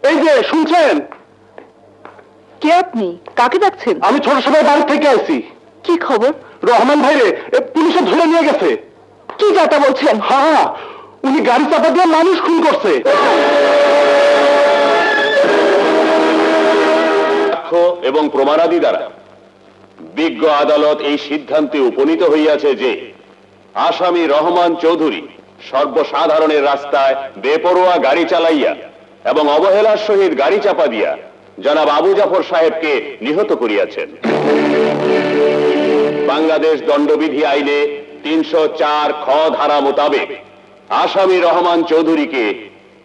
এই যে শুনছেন? কে আপনি? কাকে ডাকছেন? আমি ছোট সময় বাড়ি থেকে আসি। কি খবর? রহমান ভাইরে পুলিশে ধরে নিয়ে গেছে। কি যাতা বলছেন? হ্যাঁ, উনি গাড়ি চাপা দিয়ে মানুষ খুন করছে। সাক্ষ্য এবং প্রমাণাদি দ্বারা বিজ্ঞ আদালত এই সিদ্ধান্তে উপনীত হইয়াছে যে আসামি রহমান চৌধুরী সর্বসাধারণের রাস্তায় বেপরোয়া গাড়ি চালাইয়া এবং অবহেলার সহিত গাড়ি চাপা দিয়া জনাব আবু জাফর সাহেবকে নিহত করিয়াছেন। বাংলাদেশ দণ্ডবিধি আইনে 304 খ ধারা মোতাবেক আসামি রহমান চৌধুরীকে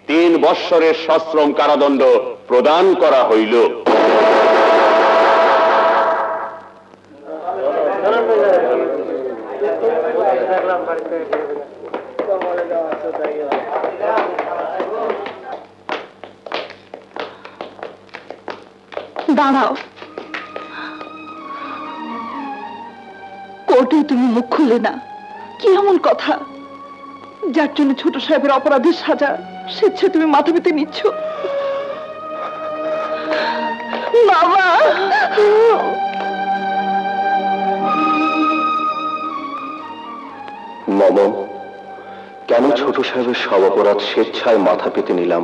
3 বৎসরের সশ্রম কারাদণ্ড প্রদান করা হইল। দাঁড়াও, কোর্টে তুমি মুখ খুললে না, কি এমন কথা যার জন্য ছোট সাহেবের অপরাধের সাজা স্বেচ্ছা তুমি মাথা পেতে নিচ্ছ? বাবা, মম, কেন ছোট সাহেবের সব অপরাধ স্বেচ্ছায় মাথা পেতে নিলাম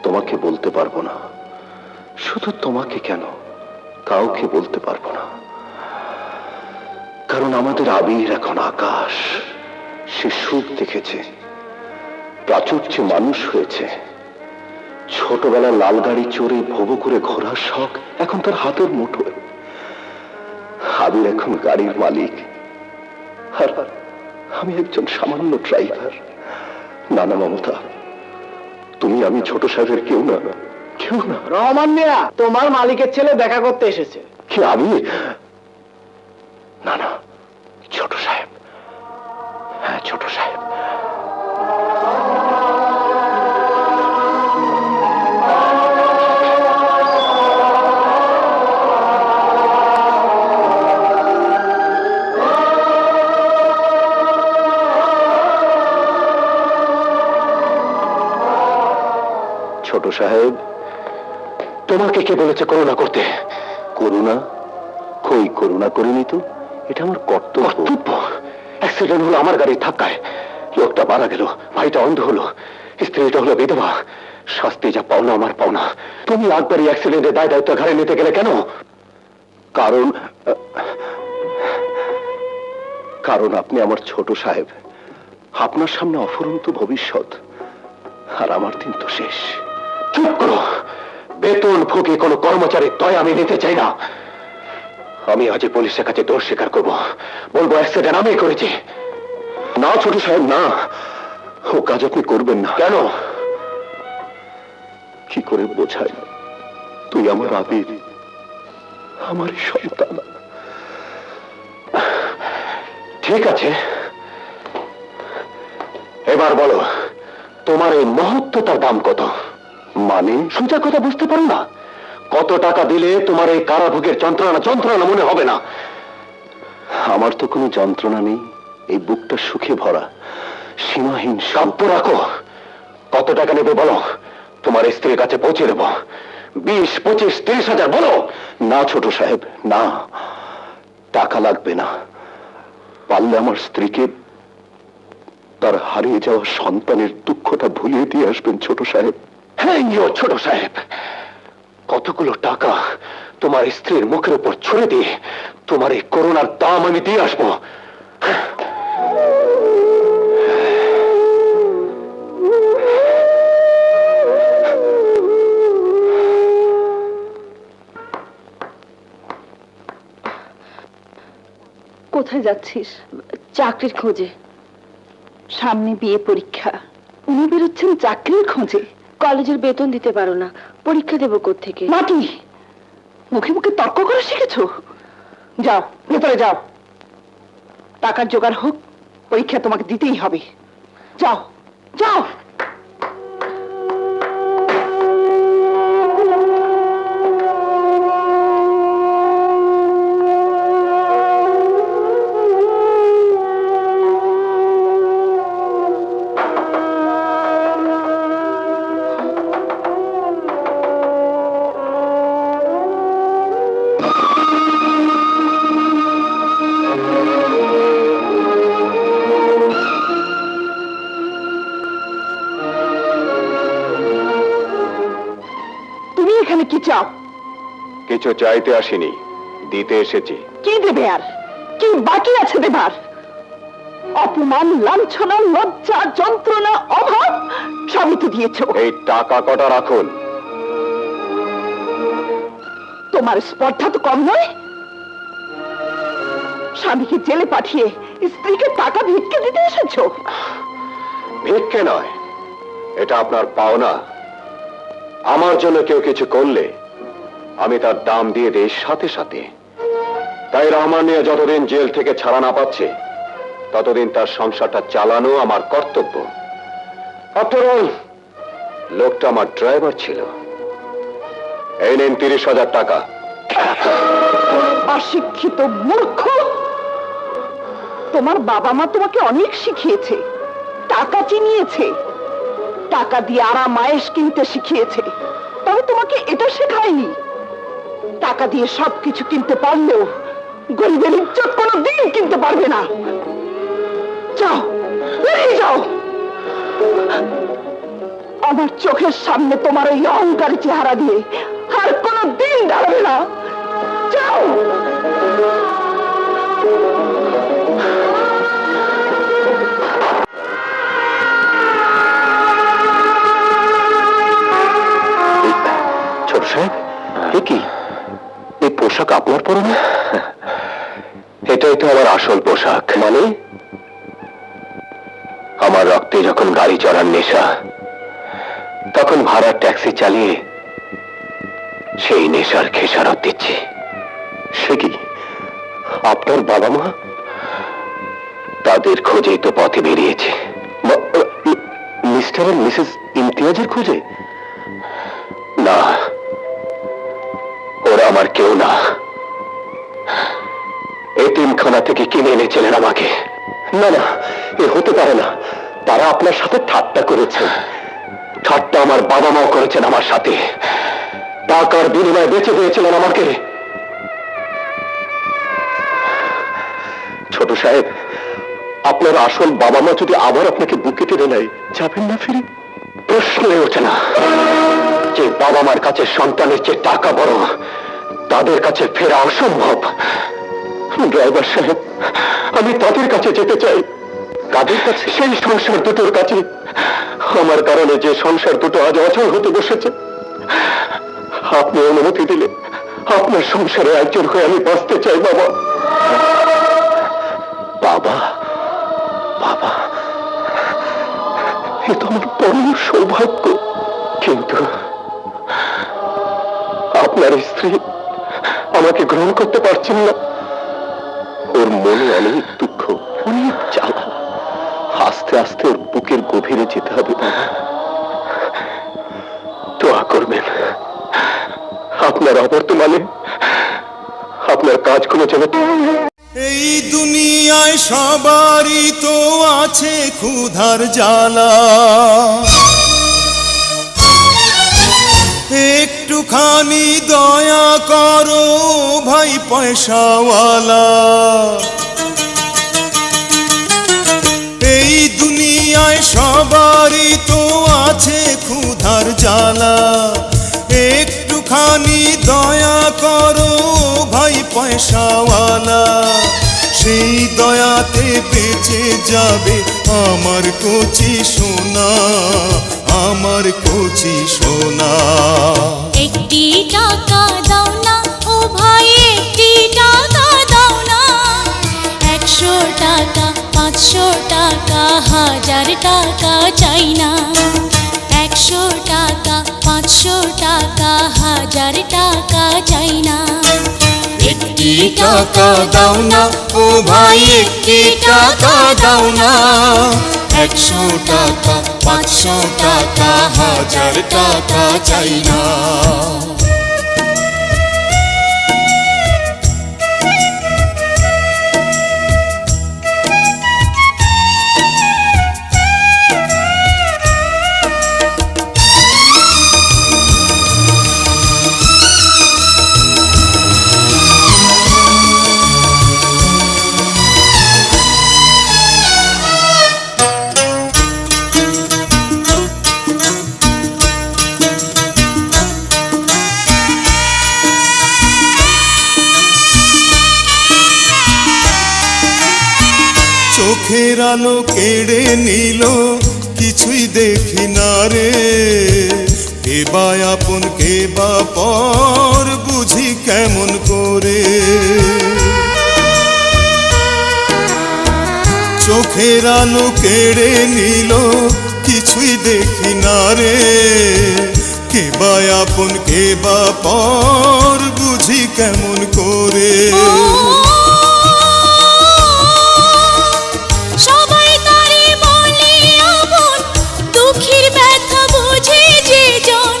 তোমাকে বলতে পারবো না। শুধু তোমাকে কেন, কাউকে বলতে পারবো না। কারণ আমাদের আবির এখন আকাশ। সে সুখ দেখেছে, প্রাচুর্যে মানুষ হয়েছে। ছোটবেলা লাল গাড়ি চড়ে ভবো করে ঘোরার শখ এখন তার হাতের মুঠোয়। আবির এখন গাড়ির মালিক, আর আমি একজন সামান্য ড্রাইভার। না না মমতা, তুমি আমি ছোট সাহেবের কেউ না, কেউ না। রহমান মিয়া, তোমার মালিকের ছেলে দেখা করতে এসেছে। কি আমি? না না, ছোট সাহেব। হ্যাঁ, ছোট সাহেব। ছোট সাহেব, তোমাকে কে বলেছে করুণা করতে? করুণা? কই, করুণা করিনি তো। এটা আমার কর্তব্য। অ্যাক্সিডেন্ট হলো আমার গাড়ির ধাক্কায়। লোকটা মারা গেল, ভাইটা অন্ধ হলো, স্ত্রীটা হলো বিধবা। শাস্তি যা পাওনা আমার পাওনা। তুমি একবারই অ্যাক্সিডেন্টের দায় দায়িত্ব ঘাড়ে নিতে গেলে কেন? কারণ আপনি আমার ছোট সাহেব। আপনার সামনে অফুরন্ত ভবিষ্যৎ, আর আমার দিন তো শেষ। চুপ করো। বেতন ভোগে কোনো কর্মচারীর দয়া আমি নিতে চাই না। আমি আজ পুলিশের কাছে দোষ স্বীকার করব, বলবো অ্যাক্সিডেন্ট আমি করেছি। না ছোট সাহেব, না, ও কাজ আপনি করবেন না। কেন? কি করে বোঝাই? তুই আমার আবির, আমার সন্তান। ঠিক আছে, এবার বলো তোমার এই মহত্বতার দাম কত? মানে সোজা কথা বুঝতে পারো না? কত টাকা দিলে তোমার এই কারাভোগের যন্ত্রণা যন্ত্রণা মনে হবে না? আমার তো কোনো যন্ত্রণা নেই, এই বুকটা সুখে ভরা, সীমাহীন। কাব্য রাখো। কত টাকা নেবে বলো, তোমার স্ত্রীর কাছে পৌঁছে দেবো। 20, 25, 30 হাজার বলো। না ছোট সাহেব, না, টাকা লাগবে না। পারলে আমার স্ত্রীকে তার হারিয়ে যাওয়া সন্তানের দুঃখটা ভুলিয়ে দিয়ে আসবেন ছোট সাহেব। হ্যাঁ ছোট সাহেব, কতগুলো টাকা তোমার স্ত্রীর মুখের উপর ছুড়ে দিয়ে তোমার এই করোনার দাম আমি দিয়ে আসবো। কোথায় যাচ্ছিস? চাকরির খোঁজে। সামনে বিয়ে পরীক্ষা, উনি বেরোচ্ছেন চাকরির খোঁজে। কলেজের বেতন দিতে পারো না, পরীক্ষা দেবো কোত্থেকে? মাটি, মুখে মুখে তর্ক করে শিখেছো? যাও, ভেতরে যাও। টাকার জোগাড় হোক, পরীক্ষা তোমাকে দিতেই হবে। যাও যাও। এখানে কি চাও? কিছু চাইতে আসিনি, দিতে এসেছি। কি দেবে আর? কি বাকি আছে দেবার? অপমান, লাঞ্ছনা, লজ্জা, যন্ত্রণা, অভাব সবই তো দিয়েছো। এই টাকা কটা রাখুন। তোমার স্পর্ধা তো কম নয়। স্বামীকে জেলে পাঠিয়ে স্ত্রীকে টাকা ভিক্ষে দিতে এসেছো। ভিক্ষে নয়, এটা আপনার পাওনা। আমার জন্য কেউ কিছু করলে আমি তার দাম দিয়ে দেই সাথে সাথে। তাই রহমান নিয়ে যতদিন জেল থেকে ছাড়া না পাচ্ছে ততদিন তার সংসারটা চালানো আমার কর্তব্য। আফটার অল লোকটা আমার ড্রাইভার ছিল। এই নেন 30,000 টাকা। অশিক্ষিত মূর্খ, তোমার বাবা মা তোমাকে অনেক শিখিয়েছে, টাকা চিনিয়েছে, টাকা দিয়ে আরাম আয়েশ কিনতে শিখিয়েছে, তবে তোমাকে এটা শেখায়নি টাকা দিয়ে সবকিছু কিনতে পারলেও গরিবের ইজ্জত কোনো দিন কিনতে পারবে না। যাও, বেরিয়ে যাও। আমার চোখের সামনে তোমার ওই অহংকারী চেহারা দিয়ে আর কোনো দিন দাঁড়াবে না। যাও। ছোট সাহেব, এ কি? এই পোশাক আপনার পরনে? এটাই তো আমার আসল পোশাক। মানে আমার রক্তে যখন গাড়ি চড়ার নেশা, তখন ভাড়ার ট্যাক্সি চালিয়ে সেই নেশার খেসারত দিচ্ছি। সে কি? আপনার বাবা মা? তাদের খোঁজেই তো পথে বেরিয়েছে। মিস্টার আর মিসেস ইমতিয়াজের খোঁজে? না, ওরা আমার কেউ না। এতিমখানা থেকে কিনে এনেছিলেন আমাকে। না না, এ হতে পারে না। তারা আপনার সাথে ঠাট্টা করেছে। ঠাট্টা আমার বাবা মাও করেছেন আমার সাথে। টাকার বিনিময়ে বেঁচে দিয়েছিলেন আমাকে। ছোট সাহেব, আপনার আসল বাবা মা যদি আবার আপনাকে বুকে টেনে নেয়, যাবেন না ফিরে? প্রশ্নই ওঠে না। যে বাবা মার কাছে সন্তানের চেয়ে টাকা বড়, তাদের কাছে ফেরা অসম্ভব। ড্রাইভার সাহেব, আমি তাদের কাছে যেতে চাই। কাদের কাছে? সেই সংসার দুটোর কাছে। আমার কারণে যে সংসার দুটো আজ অচল হতে বসেছে, আপনি অনুমতি দিলে আপনার সংসারে একজন হয়ে আমি বাঁচতে চাই। বাবা, বাবা, বাবা, এ তো আমার পরম সৌভাগ্য। কিন্তু আপনার স্ত্রী আমাকে গ্রহণ করতে পারছেন না। ওর মনে অনেক দুঃখ, অনেক জ্বালা। আস্তে আস্তে ওর বুকের গভীরে যেতে হবে। বাবা, দোয়া করবেন আপনার অবর্তমানে আপনার কাজগুলো যেন। এই দুনিয়ায় সবারই তো আছে ক্ষুধার জ্বালা, একটুখানি দয়া করো ভাই পয়সাওয়ালা। এই দুনিয়ায় সবারই তো আছে ক্ষুধার জ্বালা, একটুখানি দয়া করো ভাই পয়সাওয়ালা। সেই দয়াতে বেঁচে যাবে আমার কচি সোনা, আমার কচি সোনা। একটি টাকা দাও না ও ভাই, একটি টাকা দাও না। 100 টাকা, 500 টাকা, 1000 টাকা চাই না। 100 টাকা, 500 টাকা, 1000 টাকা চাই না। একটি টাকা দাও না ও ভাই, একটি টাকা দাও না। 100 টাকা, 500 টাকা, 1000 টাকা চাই না। চোখের আলো কেড়ে নিল কিছুই দেখি না রে, কে বা আপন কে বা পর বুঝি কেমন করে। চোখের আলো কেড়ে নিল কিছুই দেখি না রে, কে বা আপন কে বা পর বুঝি কেমন করে। সবাই তারে বলে আপন, দুঃখের ব্যথা বুঝে যে জন,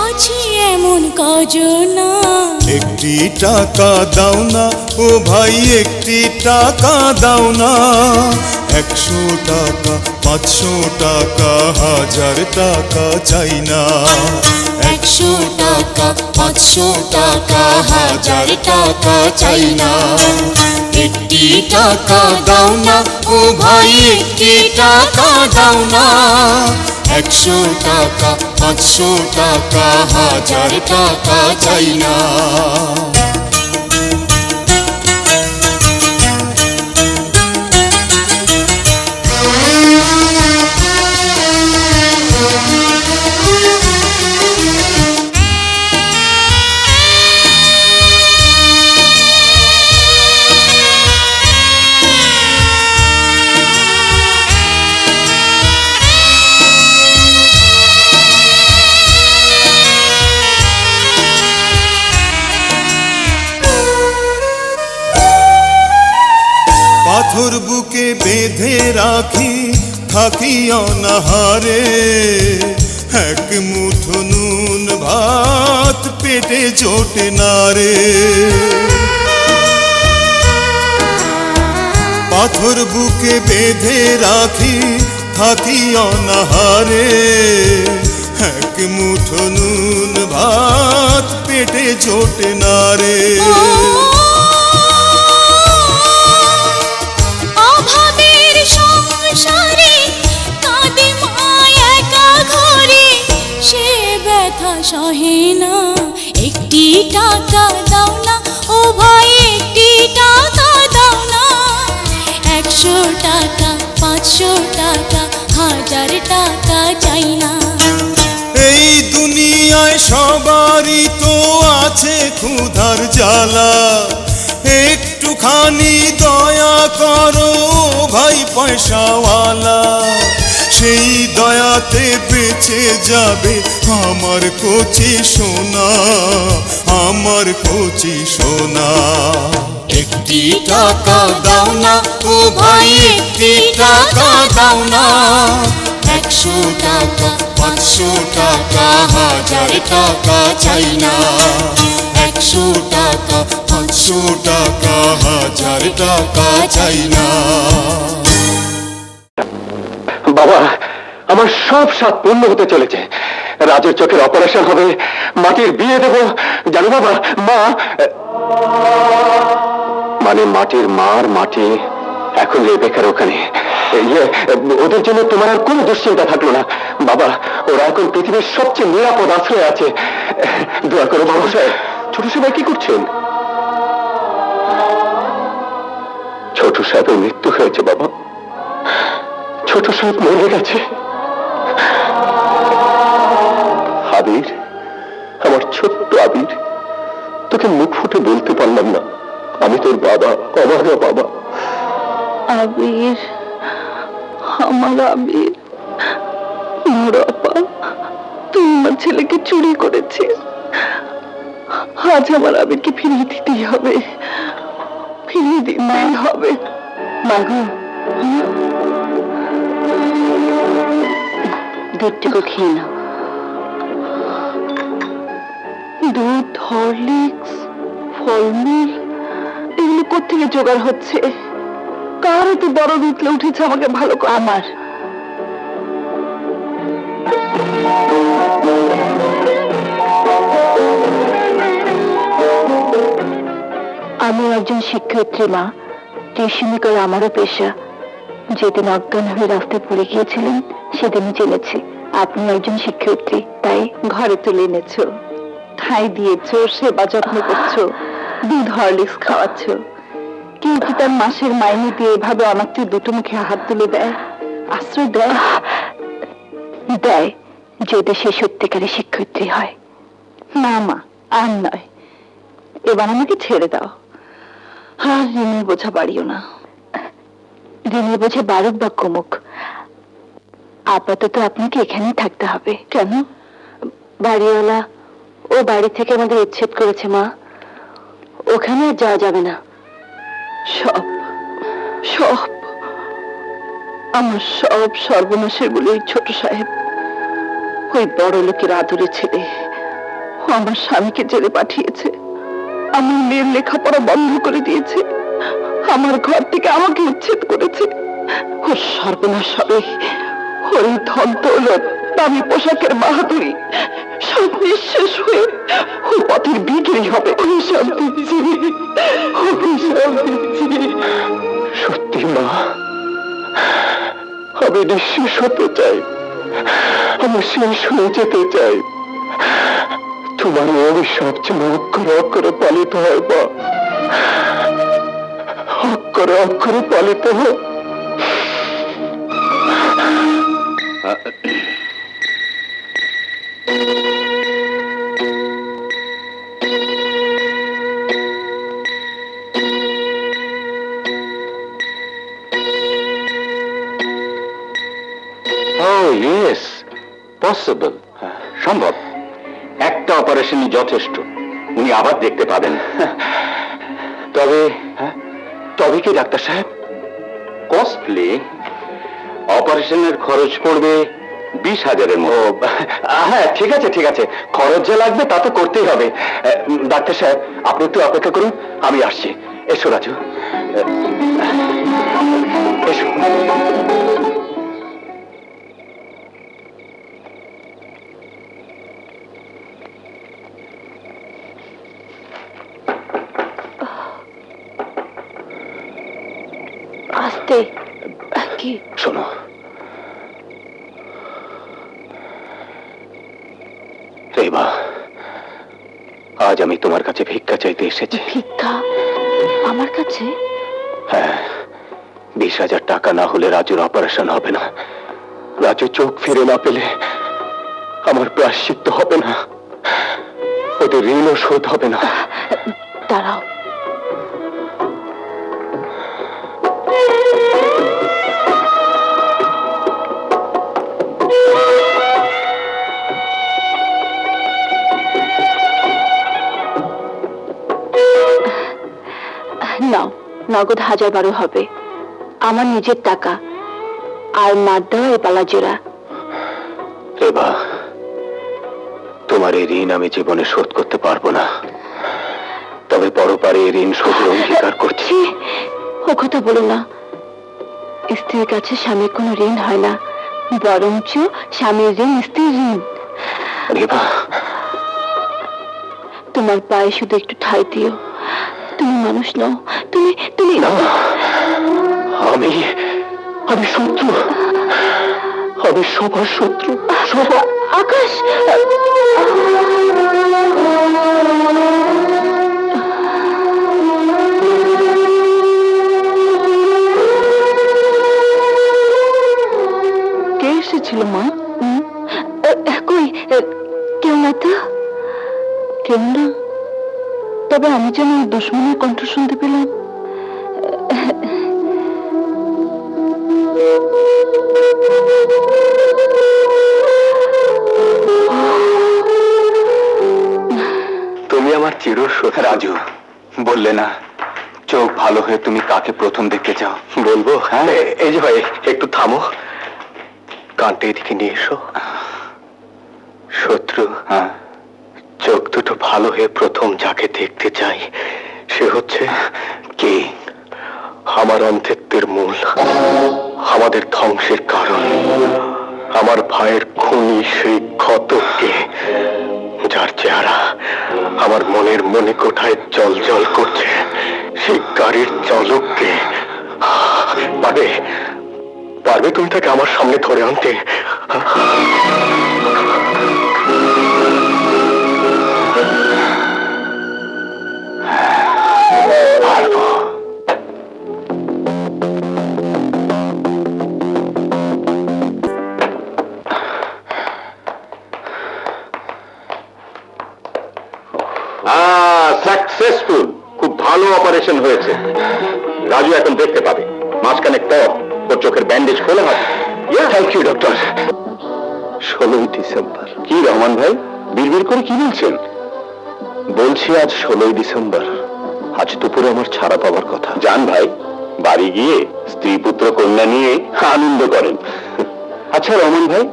আছে এমন কজন। একটি টাকা দাও না ও ভাই, একটি টাকা দাও না, 100 টাকা 500 টাকা 1000 টাকা চাই না। 100 টাকা 500 টাকা 1000 টাকা চাই না। একটি টাকা দাও না ও ভাই, একটি টাকা দাও না, 100 টাকা 500 টাকা 1000 টাকা চাই না। পাথর বুকে বেঁধে রাখি থাকি অনাহারে, এক মুঠো নুন ভাত পেটে জোটে না রে। পাথর বুকে বেঁধে রাখি থাকি অনাহারে, এক মুঠো নুন ভাত পেটে জোটে না রে। অভাবের সংসারে কাঁদে মা একা ঘরে, সে ব্যথা সহে না। একটি টাকা দাও না ও ভাই, একটি টাকা দাও না, 100 টাকা 500 টাকা 1000 টাকা চাই না। এই দুনিয়ায় সবারই তো আছে ক্ষুধার জ্বালা, একটুখানি দয়া করো ভাই পয়সাওয়ালা, সেই দয়াতে বেঁচে যাবে আমার কচি সোনা, আমার কচি সোনা। একটি টাকা দাও না ও ভাই, একটি টাকা দাও না, 100 টাকা 500 টাকা 1000 টাকা চাই না। 100 টাকা 500 টাকা 1000 টাকা চাই না। বাবা, আমার সব স্বাদ পূর্ণ হতে চলেছে। রাজের চোখের অপারেশন হবে, মাটির বিয়ে দেব। জানো বাবা, মা মানে মাটির মার মাটি এখন রেবেকার ওখানে। ওদের জন্য তোমার আর কোনো দুশ্চিন্তা থাকলো না বাবা। ওরা এখন পৃথিবীর সবচেয়ে নিরাপদ আশ্রয়ে আছে। দোয়া করো বাবা সাহেব। ছোট সাহেব কি করছেন? ছোট সাহেবের মৃত্যু হয়েছে বাবা। ছোট সাহেব মরে গেছে। আবির, আমার ছোট্ট আবির, তোকে মুখ ফুটে বলতে পারলাম না আমি তোর বাবা, অবাধা বাবা। আবির, আমার আবির, আপা, তুই আমার ছেলেকে চুরি করেছিস। আজ আমার আবিরকে ফিরিয়ে দিতেই হবে, ফিরিয়ে দিতেই হবে। মাগো, দুধটুকু খেয়ে নাও। দুধ, হরলিক্স, ফলমূল এগুলো কোত্থেকে জোগাড় হচ্ছে? কার এত বড় উঠলে উঠেছে আমাকে ভালো করে? আমার। আমি একজন শিক্ষয়িত্রী মা, টিউশনি করা আমারও পেশা। যেদিন অজ্ঞান হয়ে রাস্তায় পড়ে গিয়েছিলেন সেদিনই জেনেছি আপনি একজন শিক্ষয়িত্রী। তাই ঘরে তুলে এনেছো, ঠাঁই দিয়েছো, সেবা যত্ন করছো, দুধ হরলিক্স খাওয়াচ্ছো। কেউ কি তার মাসের মাইনে দিয়ে এভাবে অনাত্মীয় দুটো মুখে হাত তুলে দেয়, আশ্রয় দেয়? দেয় যে দেশে সত্যিকারের শিক্ষয়িত্রী হয়। না মা, আর নয়, এবার আমাকে ছেড়ে দাও। আর ঋণের বোঝা বাড়িও না। ঋণের বোঝা বাড়ুক বা কমুক, আপাতত আপনাকে এখানেই থাকতে হবে। কেন? বাড়িওয়ালা ও বাড়ি থেকে আমাদের উচ্ছেদ করেছে মা, ওখানে আর যাওয়া যাবে না। সব সব আমার সব সর্বনাশের বলে ওই ছোট সাহেব, ওই বড় লোকের আদরে ছেলে, ও আমার স্বামীকে জেলে পাঠিয়েছে, আমার মেয়ের লেখাপড়া বন্ধ করে দিয়েছে, আমার ঘর থেকে আমাকে উচ্ছেদ করেছে। ওর সর্বনাশ হবে, ওর এই ধন দৌলত, দামি পোশাকের বাহাদুরি সব নিঃশেষ হয়ে ও পথের বিক্রি হবে। অভিশাপ দিচ্ছি, অভিশাপ দিচ্ছি। সত্যি মা, আমি নিঃশেষ হতে চাই, আমি শেষ হয়ে যেতে চাই। তোমার এই অভিশাপ যেন অক্ষরে অক্ষরে পালিত হয় মা, অক্ষরে অক্ষরে পালিত হয়। পসিবল, সম্ভব। একটা অপারেশনই যথেষ্ট, উনি আবার দেখতে পাবেন। তবে তবে কি ডাক্তার সাহেব? কস্টলি অপারেশনের খরচ পড়বে 20,000-এর মতো। হ্যাঁ ঠিক আছে ঠিক আছে, খরচ যা লাগবে তা তো করতেই হবে। ডাক্তার সাহেব আপনি একটু অপেক্ষা করুন, আমি আসছি। এসো রাজু, এসো। আস্তে, কি? শোনো, রেবা, আজ আমি তোমার কাছে ভিক্ষা চাইতে এসেছি। ভিক্ষা? আমার কাছে? হ্যাঁ, 20,000 টাকা না হলে রাজুর অপারেশন হবে না। রাজু চোখ ফিরে না পেলে আমার প্রায়শ্চিত্ত হবে না, ওদের ঋণও শোধ হবে না। দাঁড়াও, নাও, নগদ 1,012 হবে, আমার নিজের টাকা, আর মার দেওয়া এই পালা জোড়া। রেবা, তোমার এই ঋণ আমি জীবনে শোধ করতে পারবো না, তবে পরপারে এই ঋণ শোধের অঙ্গীকার করছি। ও কথা বলো না, স্ত্রীর কাছে স্বামীর কোনো ঋণ হয় না, বরঞ্চ স্বামীর ঋণ স্ত্রীর ঋণ। রেবা, তোমার পায়ে শুধু একটু ঠাঁই দিও, তুমি মানুষ নও, তুমি তুমি না, আমি শত্রু, আমি সবার শত্রু, সবার। আকাশ, কে এসেছিল মা? কই, কেউ না তো, কেউ না। তবে আমি যেন দুশ্মনের কণ্ঠ শুনতে পেলাম। তুমি আমার চিরশত্রু। রাজু, বললে না চোখ ভালো হয়ে তুমি কাকে প্রথম দেখতে চাও? বলবো। হ্যাঁ, এই যে ভাই একটু থামো, কানটা এদিকে নিয়ে এসো। শত্রু, হ্যাঁ, চোখ দুটো ভালো হয়ে প্রথম যাকে দেখতে চাই সে হচ্ছে কে? আমার অন্ত্যের মূল, আমাদের ধ্বংসের কারণ, আমার ভাইয়ের খুনি সেই ঘটককে, যার চেহারা আমার মনের মনে কোঠায় জল জল করছে, সেই গাড়ির চালককে। পারবে পারবে তুমি তাকে আমার সামনে ধরে আনতে? পারবো। সাকসেসফুল, খুব ভালো অপারেশন হয়েছে। রাজু এখন দেখতে পাবে, মাসখানেক পর ওর চোখের ব্যান্ডেজ খোলা হবে। Thank you doctor. 16ই ডিসেম্বর। কি রহমান ভাই, বিড়বিড় করে কি বলছেন? বলছি আজ 16ই ডিসেম্বর, আজ দুপুরে আমার ছাড়া পাওয়ার কথা। যান ভাই, বাড়ি গিয়ে স্ত্রী পুত্র কন্যা নিয়ে আনন্দ করেন। আচ্ছা রহমান ভাই,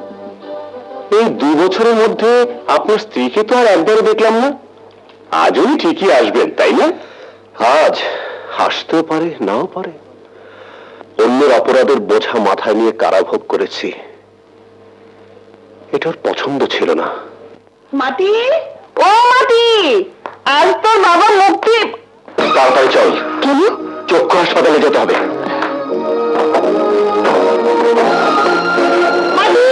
এই 2 বছরের মধ্যে আপনার স্ত্রীকে তো আর একবারও দেখলাম না। আজ উনি ঠিকই আসবেন, তাই না? আজ হাসতেও পারে, নাও পারে। অন্যের অপরাধের বোঝা মাথায় নিয়ে কারাভোগ করেছি, এটার পছন্দ ছিল না। মাটি, ও মাটি, আজ তোর বাবা মুক্তি। তাড়াতাড়ি চল। কেন? চক্ষু হাসপাতালে যেতে হবে। মাটি,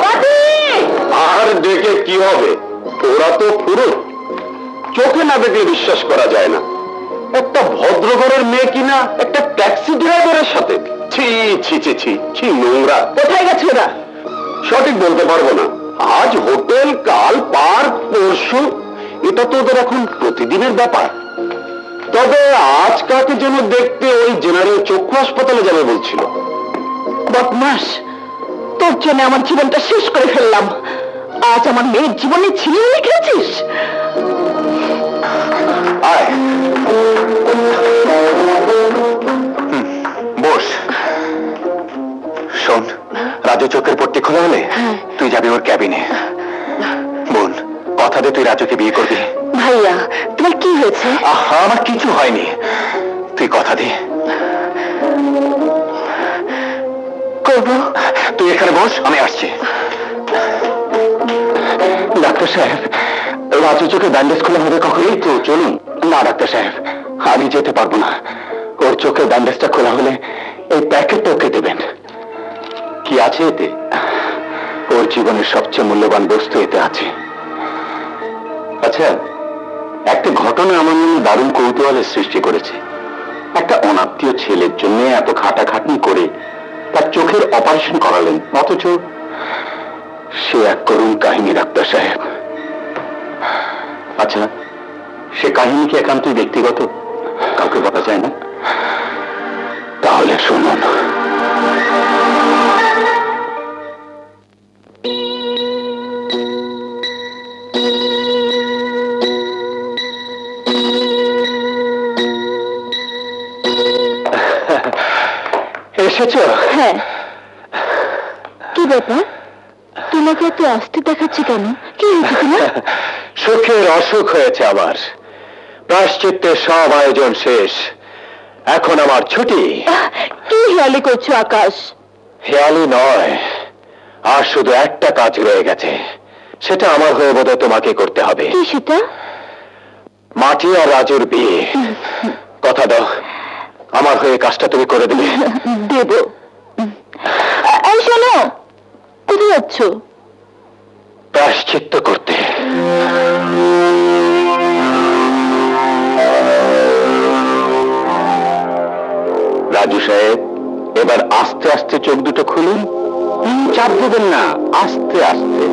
মাটি। আর দেখে কি হবে, ওরা তো পুরো চোখে না দেখলে বিশ্বাস করা যায় না। একটা ভদ্রঘরের মেয়ে কিনা একটা ট্যাক্সি ড্রাইভারের সাথে, ছি ছি ছি ছি ছি, নোংরা। কোথায় গেছে ওরা? সঠিক বলতে পারবো না, আজ হোটেল, কাল পার্ক, পরশু, এটা তো ওদের এখন প্রতিদিনের ব্যাপার। তবে আজ কাকে যেন দেখতে ওই জেনারেল চক্ষু হাসপাতালে যাবে বলছিল। বদমাস, তোর জন্য আমার জীবনটা শেষ করে ফেললাম। আজ আমার মেয়ের জীবনে ছিনিয়ে রেখেছিস। আয় বস। শোন, রাজু চোখের পট্টি খোলা হলে তুই যাবি ওর ক্যাবিনে। বোন, কথা দে তুই রাজুকে বিয়ে করবি। ভাইয়া, তোমার কি হয়েছে? আহা, আমার কিছু হয়নি, তুই কথা দে। করব। তুই এখানে বস, আমি আসছি। ডাক্তার সাহেব, রাজু চোখে ব্যান্ডেজ খোলা হবে কখন? এই তো চলুন। না ডাক্তার সাহেব, আমি যেতে পারবো না। ওর চোখের ব্যান্ডেজটা খোলা হলে এই প্যাকেটটা ওকে দেবেন। কি আছে এতে? ওর জীবনের সবচেয়ে মূল্যবান বস্তু এতে আছে। আচ্ছা, একটা ঘটনা আমার মনে দারুণ কৌতূহলের সৃষ্টি করেছে। একটা অনাত্মীয় ছেলের জন্য এত খাটাখাটনি করে তার চোখের অপারেশন করালেন, অথচ সে এক করুণ কাহিনী ডাক্তার সাহেব। আচ্ছা, সে কাহিনী কি একান্তই ব্যক্তিগত, কাউকে বলা যায় না? তাহলে শুনুন। এসেছো? হ্যাঁ। কি ব্যাপার, তোমাকে এত আসতে দেখাচ্ছি কেন? কি হয়েছে তোমার? সুখের অসুখ হয়েছে আমার। প্রায়শ্চিত্তের সব আয়োজন শেষ, এখন আমার ছুটি। কি হেয়ালি করছো আকাশ? হেয়ালি নয়, আর শুধু একটা কাজ রয়ে গেছে, সেটা আমার হয়ে বোধহয় তোমাকে করতে হবে। কি সেটা? মাটি আর রাজুর বিয়ে। কথা দাও, আমার হয়ে কাজটা তুমি করে দেবে। দেব। এই শোনো, কোথায় যাচ্ছ? প্রায়শ্চিত্ত করতে। রাজু সাহেব, এবার আস্তে আস্তে চোখ দুটো খুলুন। চাপ দেবেন না, আস্তে আস্তে।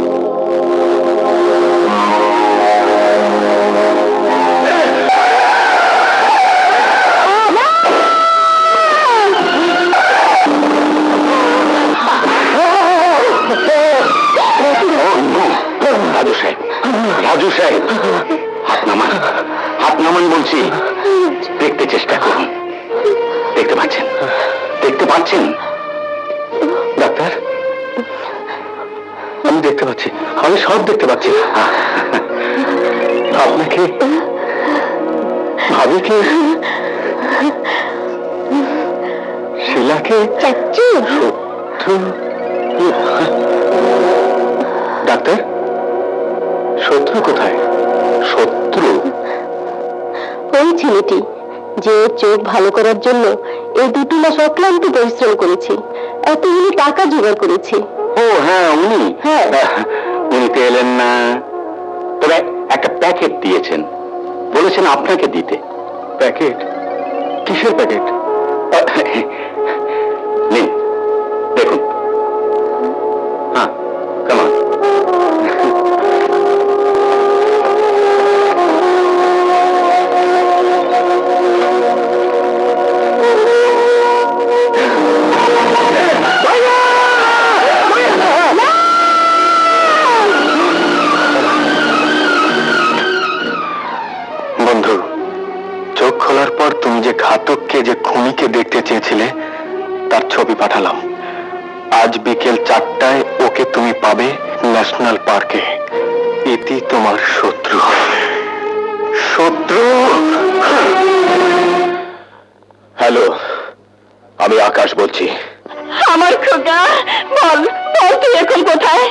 রাজু সাহেব, রাজু সাহেব, হাত নামান, হাত নামান বলছি। দেখতে চেষ্টা করুন। দেখতে পাচ্ছেন? দেখতে পাচ্ছেন? ডাক্তার, আমি দেখতে পাচ্ছি, আমি সব দেখতে পাচ্ছি। আপনাকে, ভাবিকে, শিলাকে, চাচ্চু। ডাক্তার, শত্রু কোথায়? শত্রু? ওই ছেলেটি যে ওর চোখ ভালো করার জন্য এই 2 মাস অক্লান্ত পরিশ্রম করেছে, এতগুলো টাকা জোগাড় করেছে। ও হ্যাঁ, উনি। হ্যাঁ। উনি তো এলেন না, তবে একটা প্যাকেট দিয়েছেন, বলেছেন আপনাকে দিতে। প্যাকেট? কিসের প্যাকেট? নিন, দেখুন। হ্যাঁ, কেমন? যে ঘাতককে যে খুনিকে দেখতে চেয়েছিলে তার ছবি পাঠালাম। আজ বিকেল 4টায় ওকে তুমি পাবে ন্যাশনাল পার্কে। এটি তোমার শত্রু। শত্রু। হ্যালো, আমি আকাশ বলছি। আমার খোকা, বল বল তুই এখন কোথায়?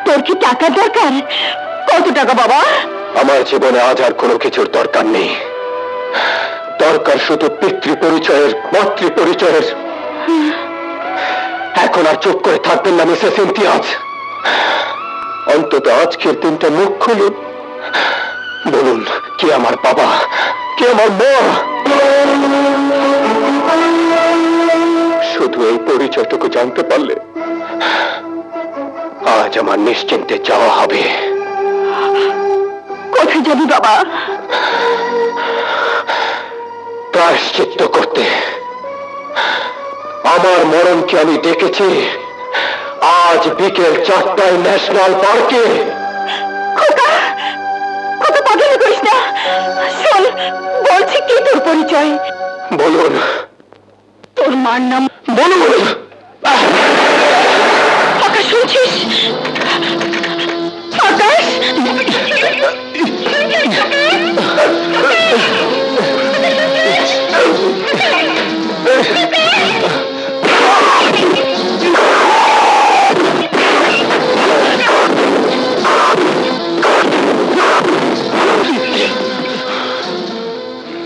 তোর কি টাকা দরকার? কত টাকা বাবা? আমার জীবনে আজ আর কোনো কিছুর দরকার নেই। দরকার শুধু পিতৃ পরিচয়ের, মাতৃ পরিচয়ের। এখন আর চুপ করে থাকবেন না মিসেস ইমতিয়াজ। অন্তত আজকের দিনটা মুখ খুলুন, বলুন কে আমার বাবা, কে আমার মা। শুধু এই পরিচয়টুকু জানতে পারলে আজ আমার নিশ্চিন্তে যাওয়া হবে। কোথায় যাবি বাবা? প্রায়শ্চিত্ত করতে। আমার মরণকে আমি ডেকেছি আজ বিকেল 4টায় ন্যাশনাল পার্কে। খোকা, খোকা পাগলামি করিস না। শোন, বলছি কি তোর পরিচয়? বলুন। তোর মার নাম বলুন। আকাশ, শুনছিস? আকাশ,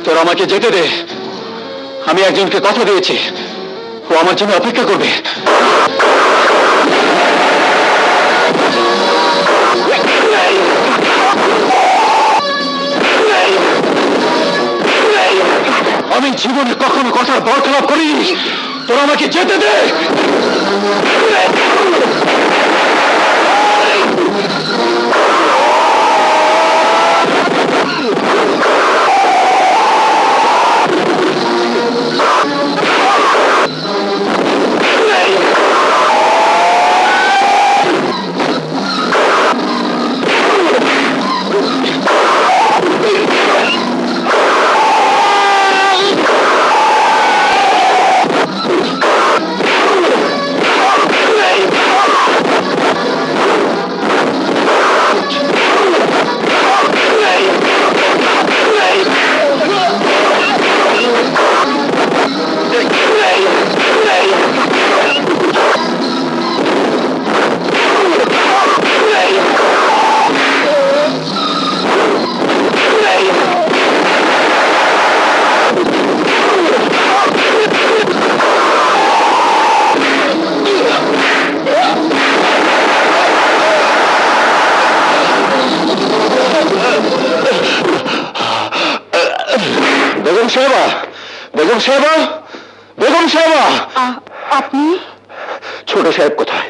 তোর আমাকে যেতে দে। আমি একজনকে কথা দিয়েছি, ও আমার জন্য অপেক্ষা করবে। আমি জীবনে কখনো কথার বরখেলাপ করিনি। তোর আমাকে যেতে দে। বেগম সাহেবা, বেগম সাহেবা, বেগম সাহেবা। আপনি? ছোট সাহেব কোথায়?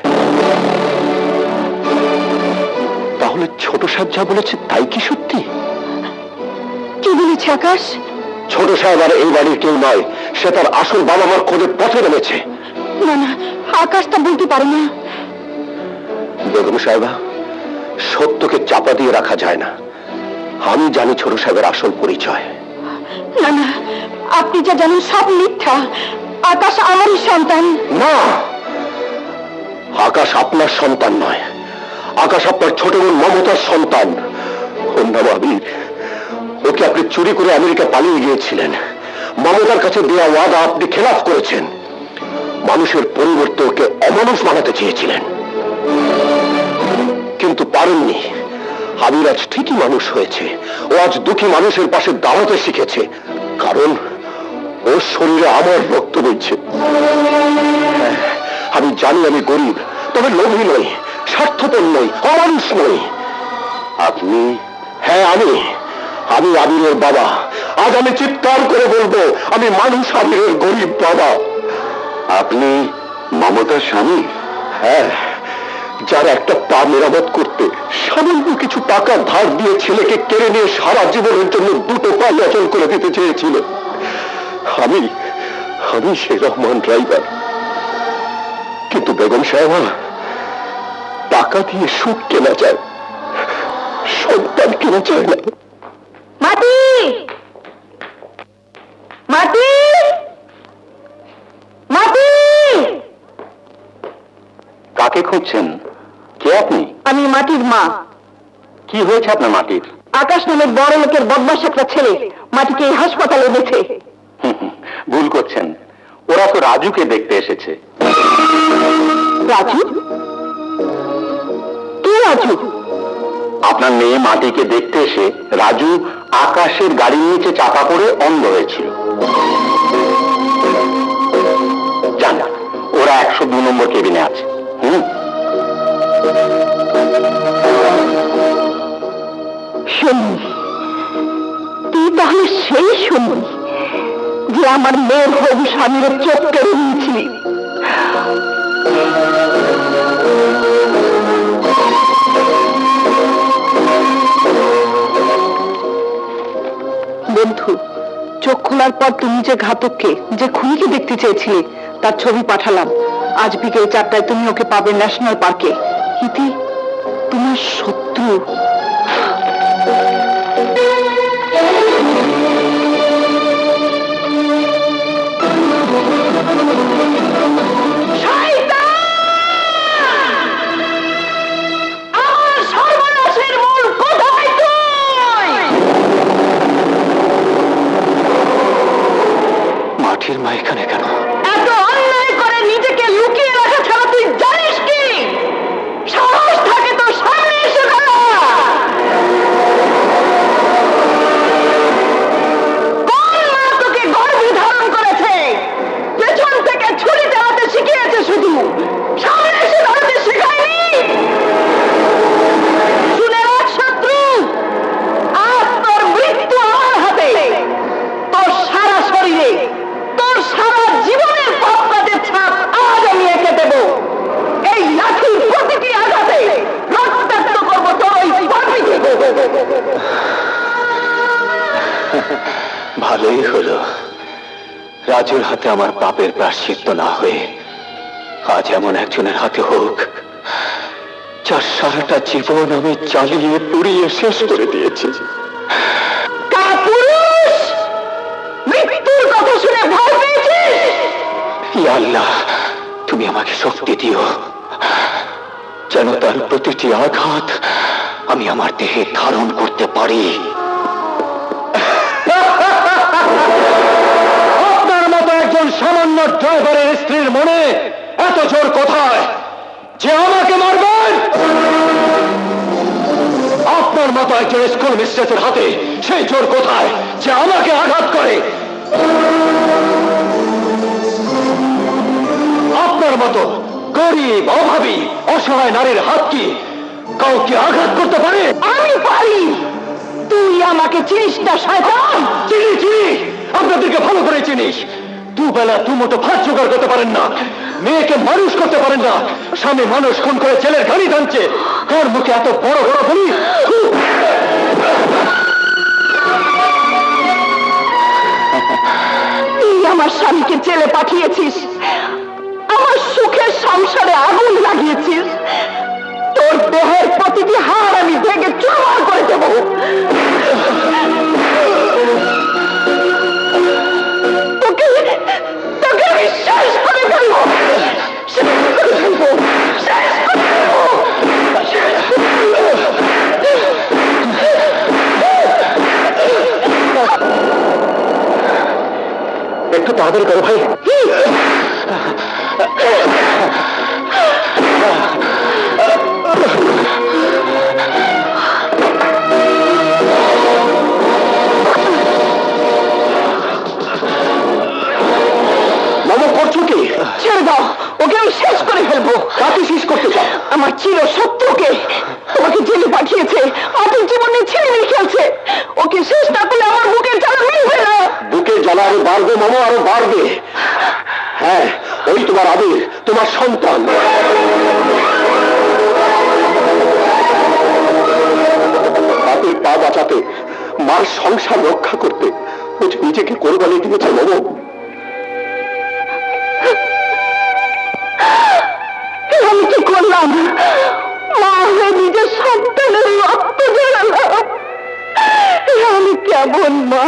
তাহলে ছোট সাহেব যা বলেছে তাই কি সত্যি? কি বলেছে আকাশ? ছোট সাহেব আর এই বাড়ির কেউ নয়, সে তার আসল বাবা মার খোঁজে পথে নেমেছে। না না, আকাশ তা বলতে পারে না। বেগম সাহেবা, সত্যকে চাপা দিয়ে রাখা যায় না। আমি জানি ছোট সাহেবের আসল পরিচয়। না না, আপনি যা জানেন সব মিথ্যা। আকাশ আমারই সন্তান। না, আকাশ আপনার সন্তান নয়। আকাশ আপনার ছোট বোন মমতার সন্তান। ওর নাম আবির। ওকে আপনি চুরি করে আমেরিকা পালিয়ে গিয়েছিলেন। মমতার কাছে দেওয়া ওয়াদা আপনি খেলাফ করেছেন। মানুষের পরিবর্তে ওকে অমানুষ বানাতে চেয়েছিলেন, কিন্তু পারেননি। আবির আজ ঠিকই মানুষ হয়েছে। ও আজ দুঃখী মানুষের পাশে দাঁড়াতে শিখেছে, কারণ ওর শরীরে আমার রক্ত বইছে। আমি জানি আমি গরিব, তবে লোভী নই, স্বার্থপর নই, অমানুষ নই। আপনি? হ্যাঁ, আমি আবিরের বাবা। আজ আমি চিৎকার করে বলবো, আমি মানুষ আবিরের গরিব বাবা। আপনি মমতার স্বামী? হ্যাঁ, যার একটা পা মেরামত করতে সামান্য কিছু টাকা ধার দিয়ে ছেলেকে কেড়ে নিয়ে সারা জীবনের জন্য দুটো পা অচল করে দিতে চেয়েছিল। আমি সে রহমান ড্রাইভার। কিন্তু বেগম সাহেবা, টাকা দিয়ে সুখ কেনা যায়, সন্তান কেনা যায় না। মাটি, মাটি, মাটি। কাকে খুঁজছেন? কে আপনি? আমি মাটির মা। কি হয়েছে আপনার মাটির? আকাশ নামের বড় লোকের বদমাশ একটা ছেলে মাটিকে এই হাসপাতালে এনেছে। ভুল করছেন, ওরা তো রাজুকে দেখতে এসেছে। রাজু? কে রাজু? আপনার মেয়ে মাটিকে দেখতে এসে রাজু আকাশের গাড়ির নিচে চাপা পড়ে অন্ধ হয়েছিল। জান, ওরা 102 নম্বর কেবিনে আছে। শুনি, তুই তাহলে সেই শুনি যে আমার মেয়ের হবু স্বামীর চোখ কেড়ে নিয়েছিলি। বন্ধু, চোখ খোলার পর তুমি যে ঘাতককে, যে খুনিকে দেখতে চেয়েছিলে তার ছবি পাঠালাম। আজ বিকেল 4টায় তুমি ওকে পাবে ন্যাশনাল পার্কে। ইতি, তোমার শত্রু। মাটির মা এখানে কেন? এত অন্যায় করে নিজেকে লুকিয়ে রাখা ছাড়া তুই জানিস কি? সাহস থাকে তো সামনে এসে দাঁড়া। কোন মা তোকে গর্ভে ধারণ করেছে? পেছন থেকে ছুরি চালাতে শিখিয়েছে শুধু, সামনে এসে দাঁড়াতে শেখায়নি। শুনে রাখ শত্রু, আজ তোর মৃত্যু আমার হাতে। তোর সারা শরীরে, তোর সারা জীবনের পাপকাজের ছাপ আজ আমি এঁকে দেব। এই লাঠির প্রতিটি আঘাতে রক্তাক্ত করব তোর ওই পাপীকে। ভালোই হলো, রাজুর হাতে আমার পাপের প্রায়শ্চিত্ত না হয়ে আজ এমন একজনের হাতে হোক যার সারাটা জীবন আমি জ্বালিয়ে পুড়িয়ে শেষ করে দিয়েছি। কাপুরুষ, মৃত্যুর কথা শুনে ভয় পেয়েছিস? ইয়া আল্লাহ, তুমি আমাকে শক্তি দিও যেন তার প্রতিটি আঘাত আমি আমার দেহে ধারণ করতে পারি। আপনার মতো একজন সামান্য ড্রাইভারের স্ত্রীর মনে এত জোর কোথায় যে আমাকে মারবেন? আপনার মতো একজন স্কুল মিস্ট্রেসের হাতে সেই জোর কোথায় যে আমাকে আঘাত করে? আপনার মতো গরিব, অভাবী, অসহায় নারীর হাত কি কাউকে আঘাত করতে পারে? আমি পারি। তুই আমাকে চিনিস না শয়তান? চিনি চিনি, আপনাদেরকে ভালো করে চিনিস। দুবেলা দুমুঠো ভাত জোগাড় করতে পারেন না, মেয়েকে মানুষ করতে পারেন না, স্বামী মানুষ খুন করে ছেলের গাড়ি টানছে, তোর মুখে এত বড় বড় বলি। তুই আমার স্বামীকে জেলে পাঠিয়েছিস, আমার সুখের সংসারে আগুন লাগিয়েছিস। তোর দেহের প্রতিটি হাড় আমি ভেঙে চুরমার করে দেব। তোকে তোকে আমি শেষ করে ফেলবো, শেষ করে ফেলবো, শেষ করে ফেলবো, শেষ করে ফেলবো। একটু তাড়াতাড়ি করো ভাই। মামা করছো কি? ছেড়ে দাও, ওকে আমি শেষ করে ফেলবো। কাকে শেষ করতে চাও? আমার চির শত্রুকে। তোমাকে জেলে পাঠিয়েছে, আমাদের জীবনে ছিনিয়ে খেলছে। ওকে শেষ না করলে আমার বুকের জ্বালা মিলবে না। বুকের জ্বালা আরো বাড়বে মামা, আরো বাড়বে। হ্যাঁ, ওই তোমার আবির, তোমার সন্তান। বাপের পা বাঁচাতে, মার সংসার রক্ষা করতে ও যে নিজেকে কোরবানি দিয়েছে মামা। আমি কি করলাম? মা হয়ে নিজের সন্তানের রক্ত ঝরালাম। আমি কেমন মা?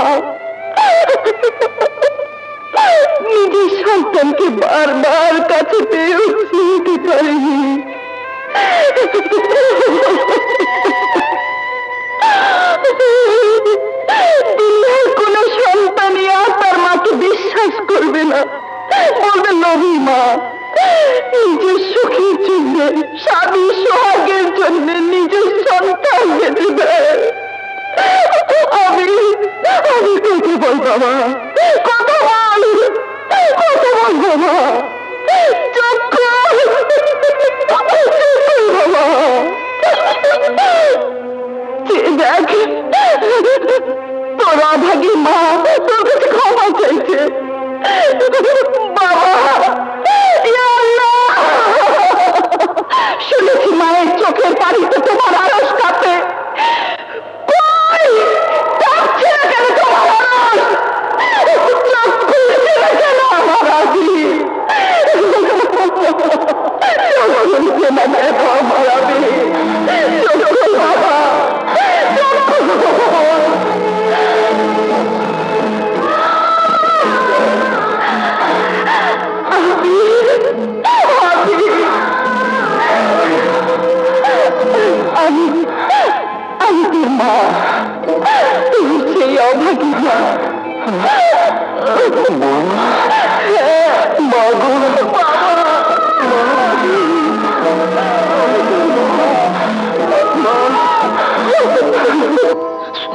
সন্তানকে বারবার কাছে পেয়েও চিনতে পারিনি। দুনিয়ার কোন সন্তানই আর তার মাকে বিশ্বাস করবে না, বলবে লোভী মা। নিজের সুখের জন্য, স্বামী সোহাগের জন্য নিজের সন্তান বেঁচে দেয়। আমি কথা বল বাবা, কথা বল, কথা বল বাবা, চক্ষু বাবা, দেখ তোর অভাগী মা তোর কাছে ক্ষমা চাইছে। বাবা, ইয়া আল্লাহ, শুনেছি মায়ের চোখের পানিতে তোমার আরশ কাঁপে। কই কাঁপছে না কেন তোমার আরশ? চোখ খুলছে না কেন আমার আদি? চোখ খুলছে না কেন আমার আদি? চোখ খুল বাবা, চোখ খুল। আমি তোর মা, তুমি সেই অভাগী মা।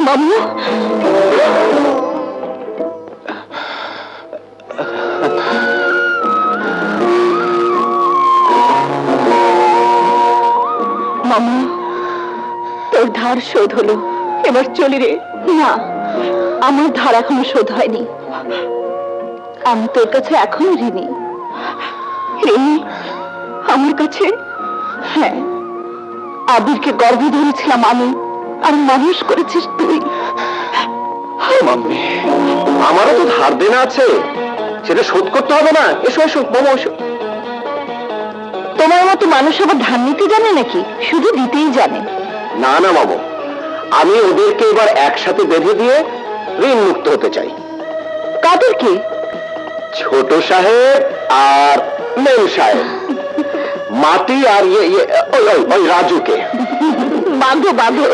মামু, মামু, তোর ধার শোধ হলো, এবার চলি রে। না, আমার ধার এখনো শোধ হয়নি। আমি তোর কাছে এখনো ঋণী। ঋণী আমার কাছে? হ্যাঁ, আবিরকে গর্ভে ধরেছিলাম আমি, আর মানুষ করেছিস তুই। মাম্মি, আমারও তো ধার দেনা আছে, সেটা শোধ করতে হবে না? এসো এসো মামা, এসো। তোমার মতো মানুষ আবার ধার নিতে জানে নাকি? শুধু দিতেই জানে। না না মামু, আমি ওদেরকে এবার একসাথে বেঁধে দিয়ে ঋণ মুক্ত হতে চাই। কাদেরকে? ছোট সাহেব আর মেম সাহেব, মাটি আর ওই রাজুকে। বাঁধো বাঁধো।